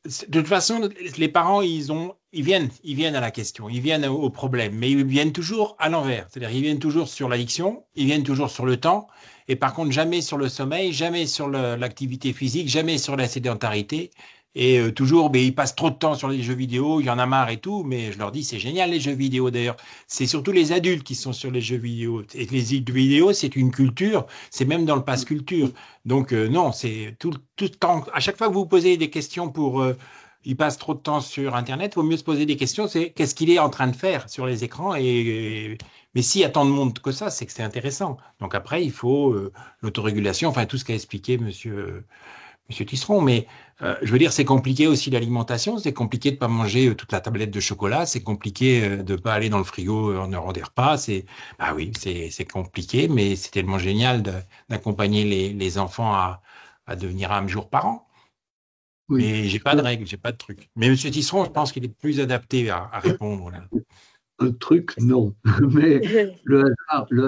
De toute façon, les parents, ils viennent à la question, ils viennent au problème, mais ils viennent toujours à l'envers. C'est-à-dire, ils viennent toujours sur l'addiction, ils viennent toujours sur le temps, et par contre, jamais sur le sommeil, jamais sur l'activité physique, jamais sur la sédentarité. Et toujours, mais ils passent trop de temps sur les jeux vidéo, il y en a marre et tout, mais je leur dis, c'est génial les jeux vidéo d'ailleurs. C'est surtout les adultes qui sont sur les jeux vidéo. Et les jeux vidéo, c'est une culture, c'est même dans le pass culture. Donc non, c'est tout le temps. À chaque fois que vous posez des questions pour, il passe trop de temps sur Internet, il vaut mieux se poser des questions. C'est qu'est-ce qu'il est en train de faire sur les écrans mais s'il y a tant de monde que ça, c'est que c'est intéressant. Donc après, il faut l'autorégulation, enfin tout ce qu'a expliqué Monsieur Tisseron. Mais je veux dire, c'est compliqué aussi l'alimentation. C'est compliqué de pas manger toute la tablette de chocolat. C'est compliqué de pas aller dans le frigo en heure des repas. Bah oui, c'est compliqué, mais c'est tellement génial d'accompagner les enfants à devenir âmes jour par an. Oui. Mais j'ai pas de règles, j'ai pas de trucs. Mais Monsieur Tisseron, je pense qu'il est plus adapté à répondre là. Un truc, non. Mais le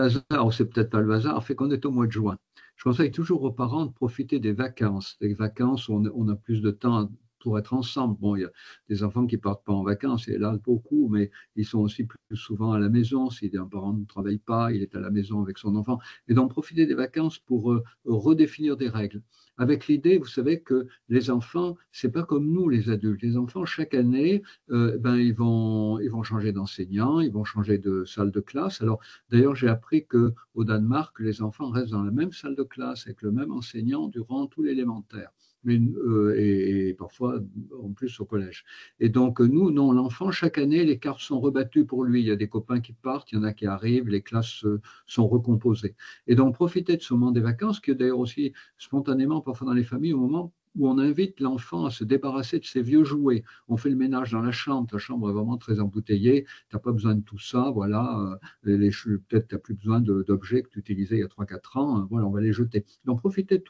hasard, c'est peut-être pas le hasard, fait qu'on est au mois de juin. Je conseille toujours aux parents de profiter des vacances où on a plus de temps pour être ensemble. Bon, il y a des enfants qui partent pas en vacances, et là, beaucoup, mais ils sont aussi plus souvent à la maison. Si un parent ne travaille pas, il est à la maison avec son enfant. Et donc, profiter des vacances pour redéfinir des règles. Avec l'idée, vous savez, que les enfants, c'est pas comme nous, les adultes. Les enfants, chaque année, ils vont changer d'enseignant, ils vont changer de salle de classe. Alors, d'ailleurs, j'ai appris qu'au Danemark, les enfants restent dans la même salle de classe avec le même enseignant durant tout l'élémentaire. Et parfois en plus au collège. Et donc nous, non, l'enfant, chaque année, les cartes sont rebattues pour lui. Il y a des copains qui partent, il y en a qui arrivent, les classes sont recomposées. Et donc profiter de ce moment des vacances, qui est d'ailleurs aussi spontanément, parfois dans les familles, au moment où on invite l'enfant à se débarrasser de ses vieux jouets. On fait le ménage dans la chambre, ta chambre est vraiment très embouteillée, tu n'as pas besoin de tout ça, voilà, peut-être tu n'as plus besoin d'objets que tu utilisais il y a 3-4 ans, voilà, on va les jeter. Donc profitez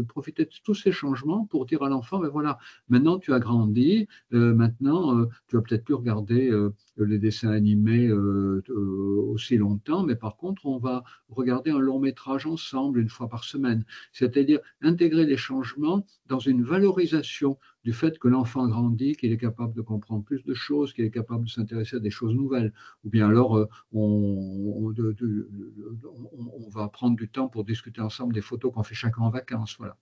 profiter de tous ces changements pour dire à l'enfant, ben voilà, maintenant tu as grandi, maintenant tu vas peut-être plus regarder les dessins animés aussi longtemps, mais par contre on va regarder un long métrage ensemble une fois par semaine. C'est-à-dire intégrer les changements dans une valorisation du fait que l'enfant grandit, qu'il est capable de comprendre plus de choses, qu'il est capable de s'intéresser à des choses nouvelles. Ou bien alors, on va prendre du temps pour discuter ensemble des photos qu'on fait chacun en vacances. Voilà.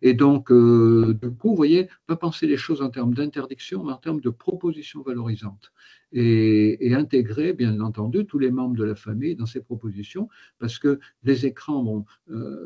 Et donc, du coup, vous voyez, pas penser les choses en termes d'interdiction, mais en termes de propositions valorisantes. Et intégrer, bien entendu, tous les membres de la famille dans ces propositions, parce que les écrans, bon,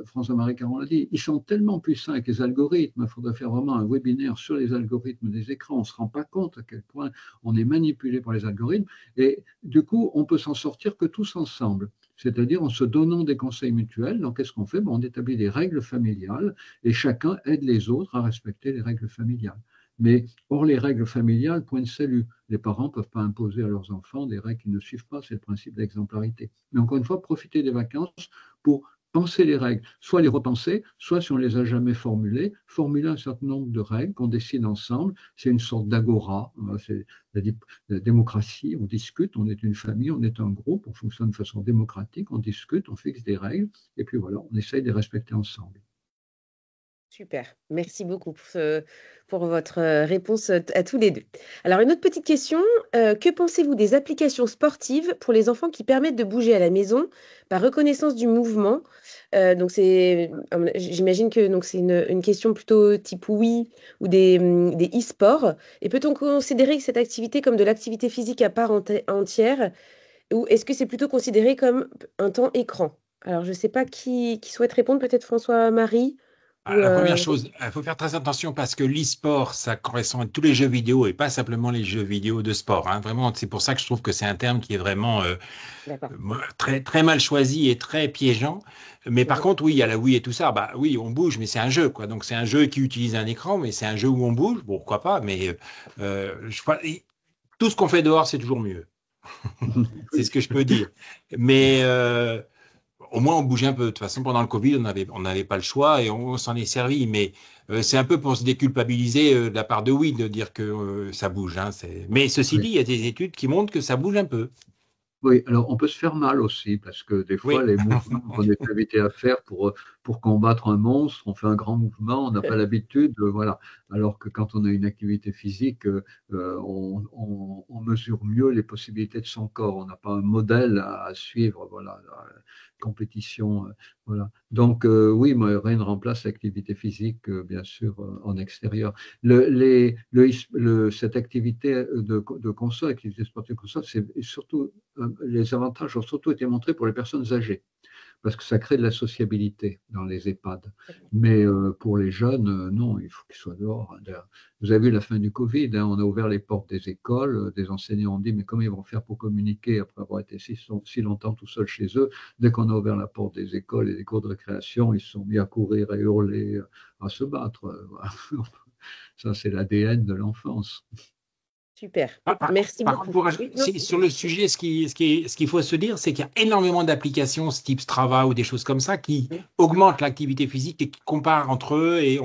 François-Marie Caron l'a dit, ils sont tellement puissants avec les algorithmes, il faudrait faire vraiment un webinaire sur les algorithmes des écrans, on ne se rend pas compte à quel point on est manipulé par les algorithmes, et du coup, on peut s'en sortir que tous ensemble, c'est-à-dire en se donnant des conseils mutuels. Donc, qu'est-ce qu'on fait? Bon, on établit des règles familiales, et chacun aide les autres à respecter les règles familiales. Mais hors les règles familiales, point de salut. Les parents ne peuvent pas imposer à leurs enfants des règles qu'ils ne suivent pas, c'est le principe d'exemplarité. Mais encore une fois, profiter des vacances pour penser les règles, soit les repenser, soit si on ne les a jamais formulées, formuler un certain nombre de règles qu'on décide ensemble. C'est une sorte d'agora, c'est la démocratie, on discute, on est une famille, on est un groupe, on fonctionne de façon démocratique, on discute, on fixe des règles, et puis voilà, on essaye de les respecter ensemble. Super, merci beaucoup pour votre réponse à tous les deux. Alors, une autre petite question, que pensez-vous des applications sportives pour les enfants qui permettent de bouger à la maison par reconnaissance du mouvement? Donc, j'imagine que c'est une question plutôt type oui ou des e-sports. Et peut-on considérer cette activité comme de l'activité physique à part entière ou est-ce que c'est plutôt considéré comme un temps écran? Alors, je ne sais pas qui souhaite répondre, peut-être François-Marie? ou, La première chose, il faut faire très attention parce que l'e-sport, ça correspond à tous les jeux vidéo et pas simplement les jeux vidéo de sport, hein. Vraiment, c'est pour ça que je trouve que c'est un terme qui est vraiment D'accord. très, très mal choisi et très piégeant. Mais par Mhm. contre, oui, il y a la Wii et tout ça. Bah oui, on bouge, mais c'est un jeu, quoi. Donc c'est un jeu qui utilise un écran, mais c'est un jeu où on bouge. Bon, pourquoi pas, mais tout ce qu'on fait dehors, c'est toujours mieux. C'est ce que je peux dire. Mais au moins, on bougeait un peu. De toute façon, pendant le Covid, on n'avait pas le choix et on s'en est servi. Mais c'est un peu pour se déculpabiliser de la part de oui, de dire que ça bouge, hein. Mais ceci dit, il y a des études qui montrent que ça bouge un peu. Oui, alors on peut se faire mal aussi, parce que des fois, Oui. les mouvements qu'on est invité à faire pour combattre un monstre, on fait un grand mouvement, on n'a pas l'habitude, voilà. Alors que quand on a une activité physique, on mesure mieux les possibilités de son corps. On n'a pas un modèle à suivre, voilà, la compétition, voilà. Donc oui, moi, rien ne remplace l'activité physique, bien sûr, en extérieur. Cette activité de console, activité sportive console, c'est surtout les avantages ont surtout été montrés pour les personnes âgées, parce que ça crée de la sociabilité dans les EHPAD. Mais pour les jeunes, non, il faut qu'ils soient dehors. Vous avez vu la fin du Covid, hein, on a ouvert les portes des écoles, des enseignants ont dit, mais comment ils vont faire pour communiquer après avoir été si longtemps tout seuls chez eux? Dès qu'on a ouvert la porte des écoles et des cours de récréation, ils se sont mis à courir, à hurler, à se battre. Ça, c'est l'ADN de l'enfance. Super. Par, par- Merci par contre, beaucoup. Oui, non. sur le sujet, ce qu'il faut se dire, c'est qu'il y a énormément d'applications, type Strava ou des choses comme ça, qui Oui. augmentent l'activité physique et qui comparent entre eux. Et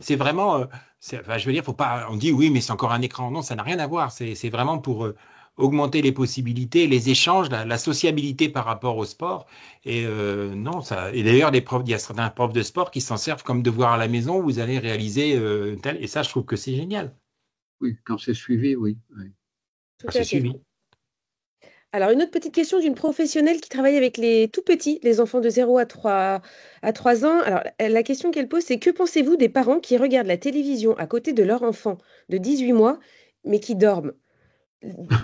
c'est vraiment, enfin, je veux dire, faut pas, on dit oui, mais c'est encore un écran. Non, ça n'a rien à voir. C'est vraiment pour augmenter les possibilités, les échanges, la sociabilité par rapport au sport. Et non, ça. Et d'ailleurs, il y a certains profs de sport qui s'en servent comme devoir à la maison où vous allez réaliser tel. Et ça, je trouve que c'est génial. Oui, quand c'est suivi, oui. Oui. Tout C'est à fait. suivi. Alors, une autre petite question d'une professionnelle qui travaille avec les tout petits, les enfants de 0 à 3 ans. Alors, la question qu'elle pose, c'est que pensez-vous des parents qui regardent la télévision à côté de leur enfant de 18 mois, mais qui dorment?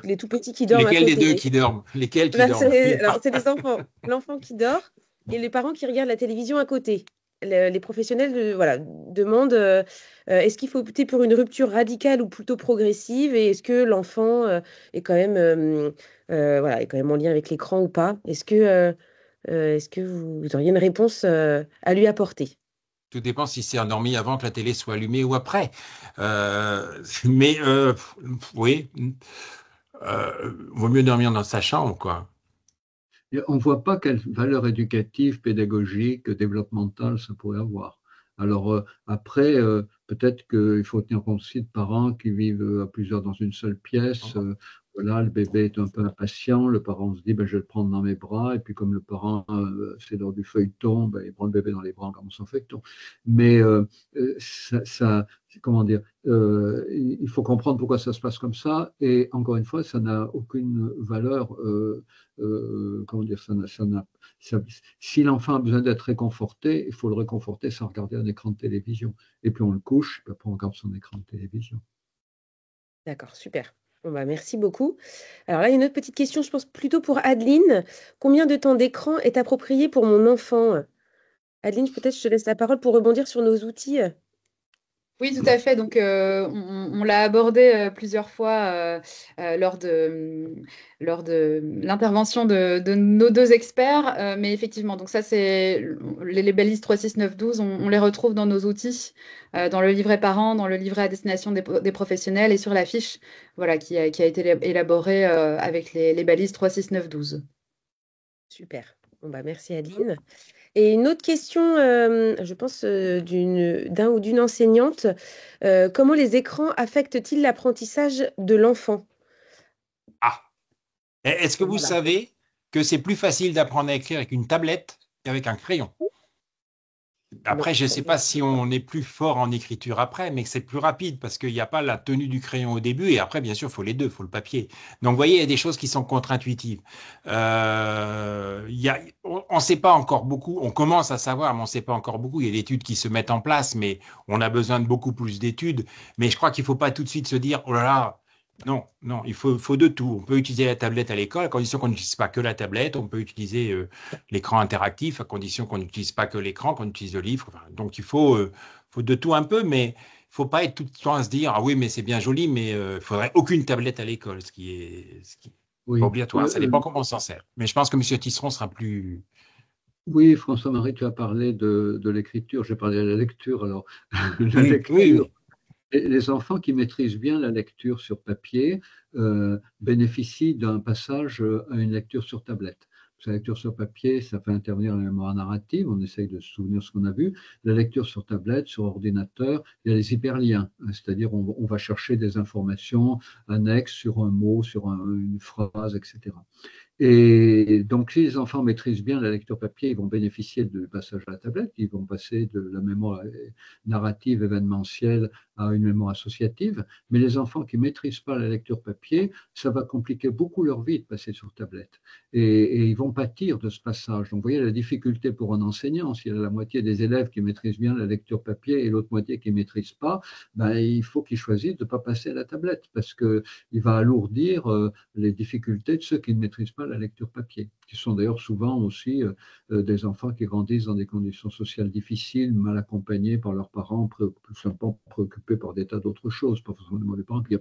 Les tout petits qui dorment à Lesquels des côté. deux qui dorment? Lesquels qui Là, dorment? alors, c'est les enfants. L'enfant qui dort et les parents qui regardent la télévision à côté. Les professionnels voilà, demandent est-ce qu'il faut opter pour une rupture radicale ou plutôt progressive et est-ce que l'enfant est quand même, voilà, est quand même en lien avec l'écran ou pas? Est-ce que vous auriez une réponse à lui apporter? Tout dépend si c'est endormi avant que la télé soit allumée ou après. Mais oui, vaut mieux dormir dans sa chambre, quoi. Et on ne voit pas quelle valeur éducative, pédagogique, développementale ça pourrait avoir. Alors après, peut-être qu'il faut tenir compte aussi de parents qui vivent à plusieurs dans une seule pièce. Voilà, le bébé est un peu impatient, le parent se dit ben, je vais le prendre dans mes bras, et puis comme le parent c'est lors du feuilleton, ben, il prend le bébé dans les bras en commençant le feuilleton. Mais comment dire, il faut comprendre pourquoi ça se passe comme ça, et encore une fois, ça n'a aucune valeur. Comment dire, si l'enfant a besoin d'être réconforté, il faut le réconforter sans regarder un écran de télévision. Et puis on le couche, puis après on regarde son écran de télévision. D'accord, super. Bon, bah, merci beaucoup. Alors là, une autre petite question, je pense plutôt pour Adeline. Combien de temps d'écran est approprié pour mon enfant? Adeline, peut-être je te laisse la parole pour rebondir sur nos outils. Oui, tout à fait. Donc, on l'a abordé plusieurs fois lors de l'intervention de nos deux experts. Mais effectivement, donc ça, c'est les balises 36912, on les retrouve dans nos outils, dans le livret parent, dans le livret à destination des professionnels et sur la fiche voilà, qui a été élaborée avec les balises 36912. Super. Bon, bah, merci Adeline. Et une autre question, je pense, d'un ou d'une enseignante. Comment les écrans affectent-ils l'apprentissage de l'enfant? Ah, est-ce que vous Voilà. savez que c'est plus facile d'apprendre à écrire avec une tablette qu'avec un crayon? Non. Après, je ne sais pas si on est plus fort en écriture après, mais que c'est plus rapide parce qu'il n'y a pas la tenue du crayon au début et après, bien sûr, il faut les deux, il faut le papier. Donc, vous voyez, il y a des choses qui sont contre-intuitives. On ne sait pas encore beaucoup, on commence à savoir, mais on ne sait pas encore beaucoup. Il y a des études qui se mettent en place, mais on a besoin de beaucoup plus d'études. Mais je crois qu'il ne faut pas tout de suite se dire, oh là là, Non, non, il faut de tout. On peut utiliser la tablette à l'école à condition qu'on n'utilise pas que la tablette. On peut utiliser l'écran interactif à condition qu'on n'utilise pas que l'écran, qu'on utilise le livre. Enfin, donc faut de tout un peu, mais il faut pas être tout le temps à se dire ah oui, mais c'est bien joli, mais il faudrait aucune tablette à l'école, ce qui est pas Oui. obligatoire. Ça dépend comment on s'en sert. Mais je pense que M. Tisseron sera plus. Oui, François-Marie, tu as parlé de l'écriture. J'ai parlé de la lecture. Alors, la Oui, oui, lecture. oui. Les enfants qui maîtrisent bien la lecture sur papier bénéficient d'un passage à une lecture sur tablette. Parce que la lecture sur papier, ça fait intervenir la mémoire narrative, on essaye de se souvenir ce qu'on a vu. La lecture sur tablette, sur ordinateur, il y a les hyperliens, c'est-à-dire on va chercher des informations annexes sur un mot, sur une phrase, etc. Et donc, si les enfants maîtrisent bien la lecture papier, ils vont bénéficier du passage à la tablette, ils vont passer de la mémoire narrative événementielle à une mémoire associative. Mais les enfants qui ne maîtrisent pas la lecture papier, ça va compliquer beaucoup leur vie de passer sur tablette. Et ils vont pâtir de ce passage. Donc, vous voyez la difficulté pour un enseignant. S'il y a la moitié des élèves qui maîtrisent bien la lecture papier et l'autre moitié qui ne maîtrisent pas, ben, il faut qu'ils choisissent de ne pas passer à la tablette parce qu'il va alourdir les difficultés de ceux qui ne maîtrisent pas la lecture papier, qui sont d'ailleurs souvent aussi des enfants qui grandissent dans des conditions sociales difficiles, mal accompagnés par leurs parents, tout simplement préoccupés par des tas d'autres choses, pas forcément des parents, il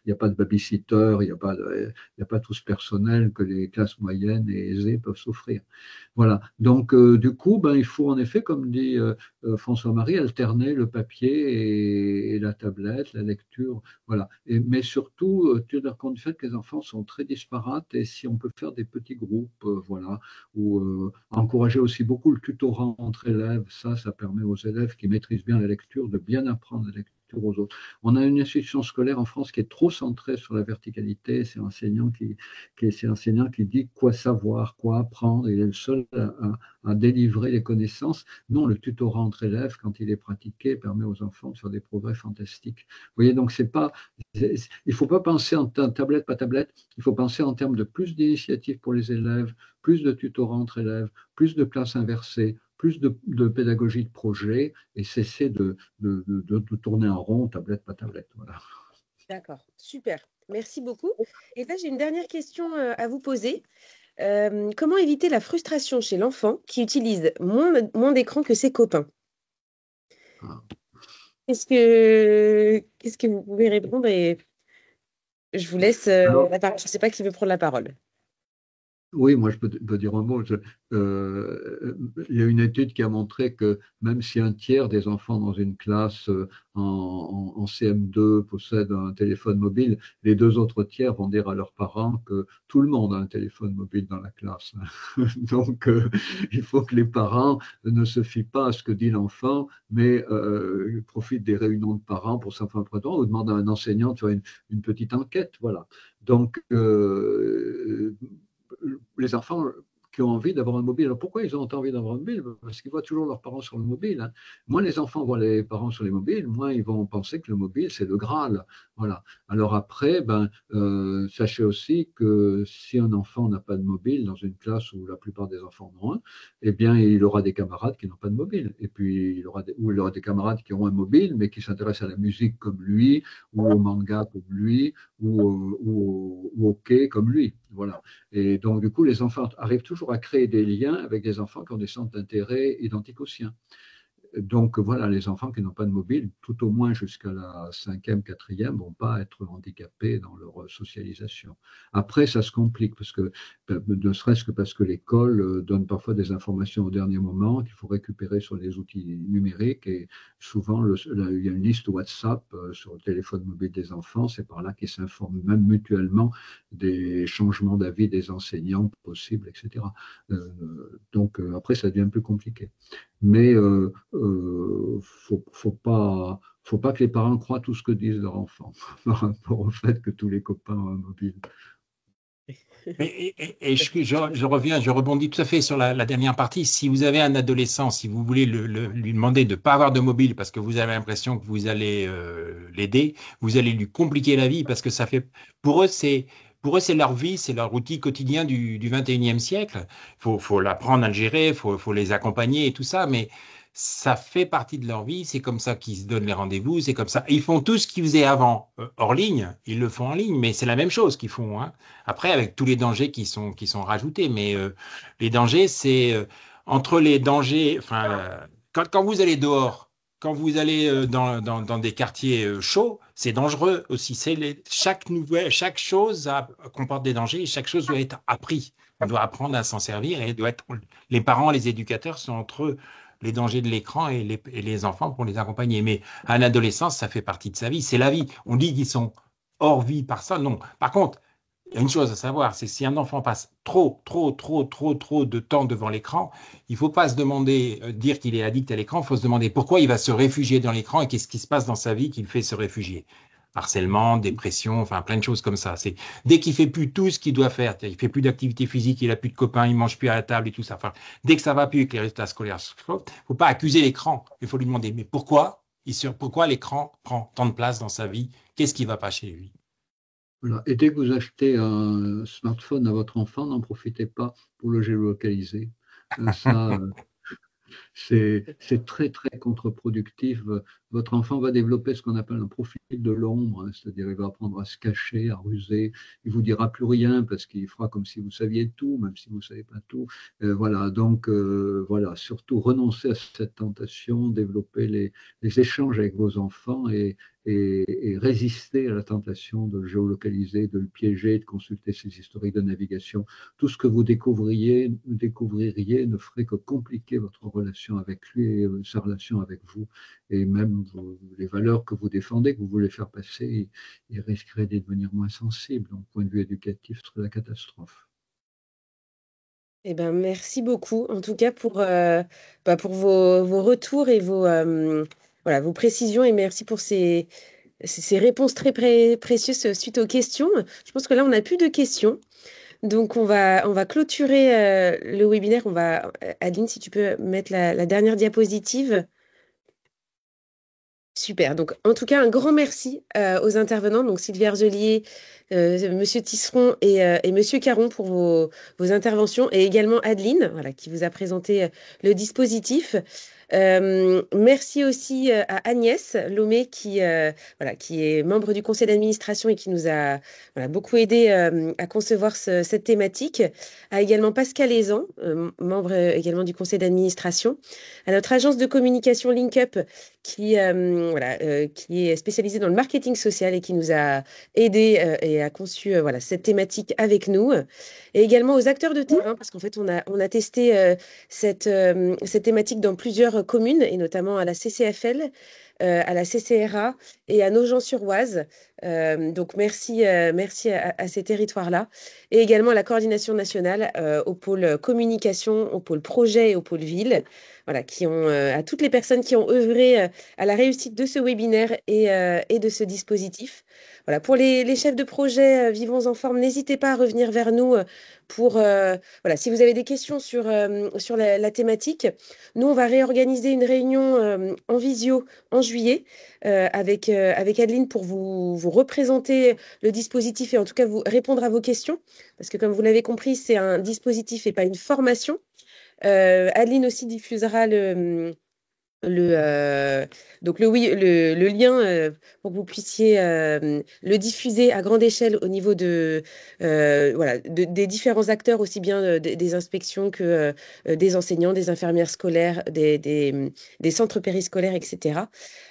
n'y a pas de babysitter, il n'y a pas tout ce personnel que les classes moyennes et aisées peuvent s'offrir. Voilà, donc du coup, ben, il faut en effet, comme dit François-Marie, alterner le papier et la tablette, la lecture, voilà. Mais surtout, tenir compte du fait que les enfants sont très disparates et si on peut faire des petits groupes, voilà, ou encourager aussi beaucoup le tutorat entre élèves, ça permet aux élèves qui maîtrisent bien la lecture de bien apprendre la lecture aux autres. On a une institution scolaire en France qui est trop centrée sur la verticalité, c'est l'enseignant qui dit quoi savoir, quoi apprendre, il est le seul à délivrer les connaissances. Non, le tutorat entre élèves, quand il est pratiqué, permet aux enfants de faire des progrès fantastiques. Vous voyez, donc il ne faut pas penser en tablette, pas tablette, il faut penser en termes de plus d'initiatives pour les élèves, plus de tutorat entre élèves, plus de classes inversées, plus de pédagogie de projet et cesser de tourner en rond, tablette, pas tablette. Voilà. D'accord, super. Merci beaucoup. Et là, j'ai une dernière question à vous poser. Comment éviter la frustration chez l'enfant qui utilise moins d'écran que ses copains? Ah. Qu'est-ce que vous pouvez répondre? Et je vous laisse Alors, la parole. Je ne sais pas qui veut prendre la parole. oui, moi je peux dire un mot. Il y a une étude qui a montré que même si un tiers des enfants dans une classe en CM2 possèdent un téléphone mobile, les deux autres tiers vont dire à leurs parents que tout le monde a un téléphone mobile dans la classe. Donc il faut que les parents ne se fient pas à ce que dit l'enfant, mais profitent des réunions de parents pour s'en faire un ou demandent à un enseignant de faire une petite enquête. Voilà. Donc les enfants qui ont envie d'avoir un mobile. Alors pourquoi ils ont envie d'avoir un mobile? Parce qu'ils voient toujours leurs parents sur le mobile. Hein. Moins les enfants voient les parents sur les mobiles, moins ils vont penser que le mobile, c'est le Graal. Voilà. Alors après, sachez aussi que si un enfant n'a pas de mobile dans une classe où la plupart des enfants en ont un, eh bien, il aura des camarades qui n'ont pas de mobile. Et puis, il aura des camarades qui ont un mobile, mais qui s'intéressent à la musique comme lui, ou au manga comme lui, ou au hockey comme lui. Voilà. Et donc, du coup, les enfants arrivent toujours à créer des liens avec des enfants qui ont des centres d'intérêt identiques aux siens. Donc voilà, les enfants qui n'ont pas de mobile, tout au moins jusqu'à la 5e, 4e, ne vont pas être handicapés dans leur socialisation. Après, ça se complique, parce que, ne serait-ce que parce que l'école donne parfois des informations au dernier moment qu'il faut récupérer sur les outils numériques. Et souvent, il y a une liste WhatsApp sur le téléphone mobile des enfants. C'est par là qu'ils s'informent même mutuellement des changements d'avis des enseignants possibles, etc. Donc après, ça devient plus compliqué. Mais faut pas que les parents croient tout ce que disent leurs enfants par rapport au fait que tous les copains ont un mobile. Et je reviens, je rebondis tout à fait sur la dernière partie. Si vous avez un adolescent, si vous voulez lui demander de ne pas avoir de mobile parce que vous avez l'impression que vous allez l'aider, vous allez lui compliquer la vie parce que ça fait, pour eux, c'est leur vie, c'est leur outil quotidien du 21e siècle. Faut l'apprendre à le gérer, faut les accompagner et tout ça, mais ça fait partie de leur vie, c'est comme ça qu'ils se donnent les rendez-vous, c'est comme ça. Ils font tout ce qu'ils faisaient avant hors ligne, ils le font en ligne, mais c'est la même chose qu'ils font, hein. Après, avec tous les dangers qui sont rajoutés, mais les dangers, c'est entre les dangers, enfin, quand vous allez dehors, quand vous allez dans des quartiers chauds, c'est dangereux aussi. Chaque chose comporte des dangers et chaque chose doit être appris. On doit apprendre à s'en servir et les parents, les éducateurs sont entre eux les dangers de l'écran et les enfants pour les accompagner. Mais à l'adolescence, ça fait partie de sa vie. C'est la vie. On dit qu'ils sont hors vie par ça. Non. Par contre, il y a une chose à savoir, c'est que si un enfant passe trop de temps devant l'écran, il ne faut pas se demander, dire qu'il est addict à l'écran, il faut se demander pourquoi il va se réfugier dans l'écran et qu'est-ce qui se passe dans sa vie qui le fait se réfugier. Harcèlement, dépression, enfin plein de choses comme ça. C'est dès qu'il fait plus tout ce qu'il doit faire, il fait plus d'activité physique, il a plus de copains, il mange plus à la table et tout ça. Enfin, dès que ça va plus avec les résultats scolaires, faut pas accuser l'écran. Il faut lui demander mais pourquoi l'écran prend tant de place dans sa vie? Qu'est-ce qui va pas chez lui? Voilà. Et dès que vous achetez un smartphone à votre enfant, n'en profitez pas pour le géolocaliser. Ça, c'est très, très contre-productif. Votre enfant va développer ce qu'on appelle un profil de l'ombre, hein, c'est-à-dire il va apprendre à se cacher, à ruser. Il vous dira plus rien parce qu'il fera comme si vous saviez tout, même si vous ne savez pas tout. Voilà, donc voilà, surtout renoncer à cette tentation, développer les échanges avec vos enfants et résister à la tentation de le géolocaliser, de le piéger, de consulter ses historiques de navigation. Tout ce que vous découvririez ne ferait que compliquer votre relation avec lui et sa relation avec vous. Et même les valeurs que vous défendez, que vous voulez faire passer, ils risqueraient de devenir moins sensibles. Donc, point de vue éducatif, ce serait la catastrophe. Eh ben, merci beaucoup, en tout cas, pour vos retours et voilà, vos précisions. Et merci pour ces réponses très précieuses suite aux questions. Je pense que là, on n'a plus de questions. Donc, on va clôturer le webinaire. Adeline, si tu peux mettre la dernière diapositive. Super. Donc, en tout cas, un grand merci aux intervenants, donc Sylvie Arzelier, Monsieur Tisseron et Monsieur Caron pour vos interventions, et également Adeline, voilà, qui vous a présenté le dispositif. Merci aussi à Agnès Lomé voilà, qui est membre du conseil d'administration et qui nous a voilà, beaucoup aidé à concevoir cette thématique. À également Pascal Aizan, membre également du conseil d'administration. À notre agence de communication LinkUp qui est spécialisée dans le marketing social et qui nous a aidés et a conçu voilà, cette thématique avec nous. Et également aux acteurs de terrain, parce qu'en fait, on a testé cette thématique dans plusieurs communes, et notamment à la CCFL, à la CCRA et à Nogent-sur-Oise. Donc, merci à ces territoires-là. Et également à la coordination nationale, au pôle communication, au pôle projet et au pôle ville. Voilà, à toutes les personnes qui ont œuvré à la réussite de ce webinaire et de ce dispositif. Voilà, pour les chefs de projet Vivons en forme, n'hésitez pas à revenir vers nous voilà, si vous avez des questions sur la thématique. Nous, on va réorganiser une réunion en visio en juillet avec Adeline pour vous représenter le dispositif et en tout cas vous répondre à vos questions. Parce que comme vous l'avez compris, c'est un dispositif et pas une formation. Adeline aussi diffusera donc le lien pour que vous puissiez le diffuser à grande échelle au niveau voilà, des différents acteurs, aussi bien des inspections que des enseignants, des infirmières scolaires, des centres périscolaires, etc.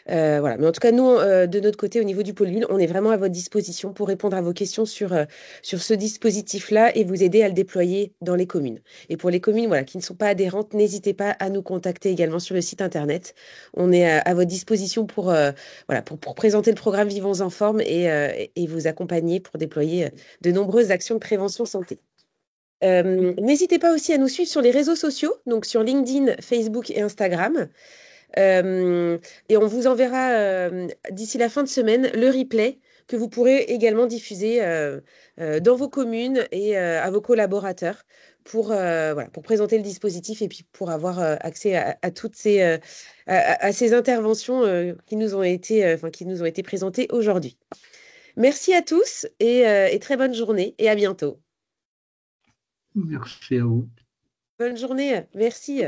Voilà. Mais en tout cas, nous, de notre côté, au niveau du pôle ville, on est vraiment à votre disposition pour répondre à vos questions sur ce dispositif-là et vous aider à le déployer dans les communes. Et pour les communes voilà, qui ne sont pas adhérentes, n'hésitez pas à nous contacter également sur le site internet. On est à votre disposition voilà, pour présenter le programme Vivons en forme et vous accompagner pour déployer de nombreuses actions de prévention santé. N'hésitez pas aussi à nous suivre sur les réseaux sociaux, donc sur LinkedIn, Facebook et Instagram. Et on vous enverra d'ici la fin de semaine le replay que vous pourrez également diffuser dans vos communes et à vos collaborateurs voilà, pour présenter le dispositif et puis pour avoir accès à toutes ces interventions qui nous ont été présentées aujourd'hui. Merci à tous et très bonne journée et à bientôt. Merci à vous. Bonne journée, merci.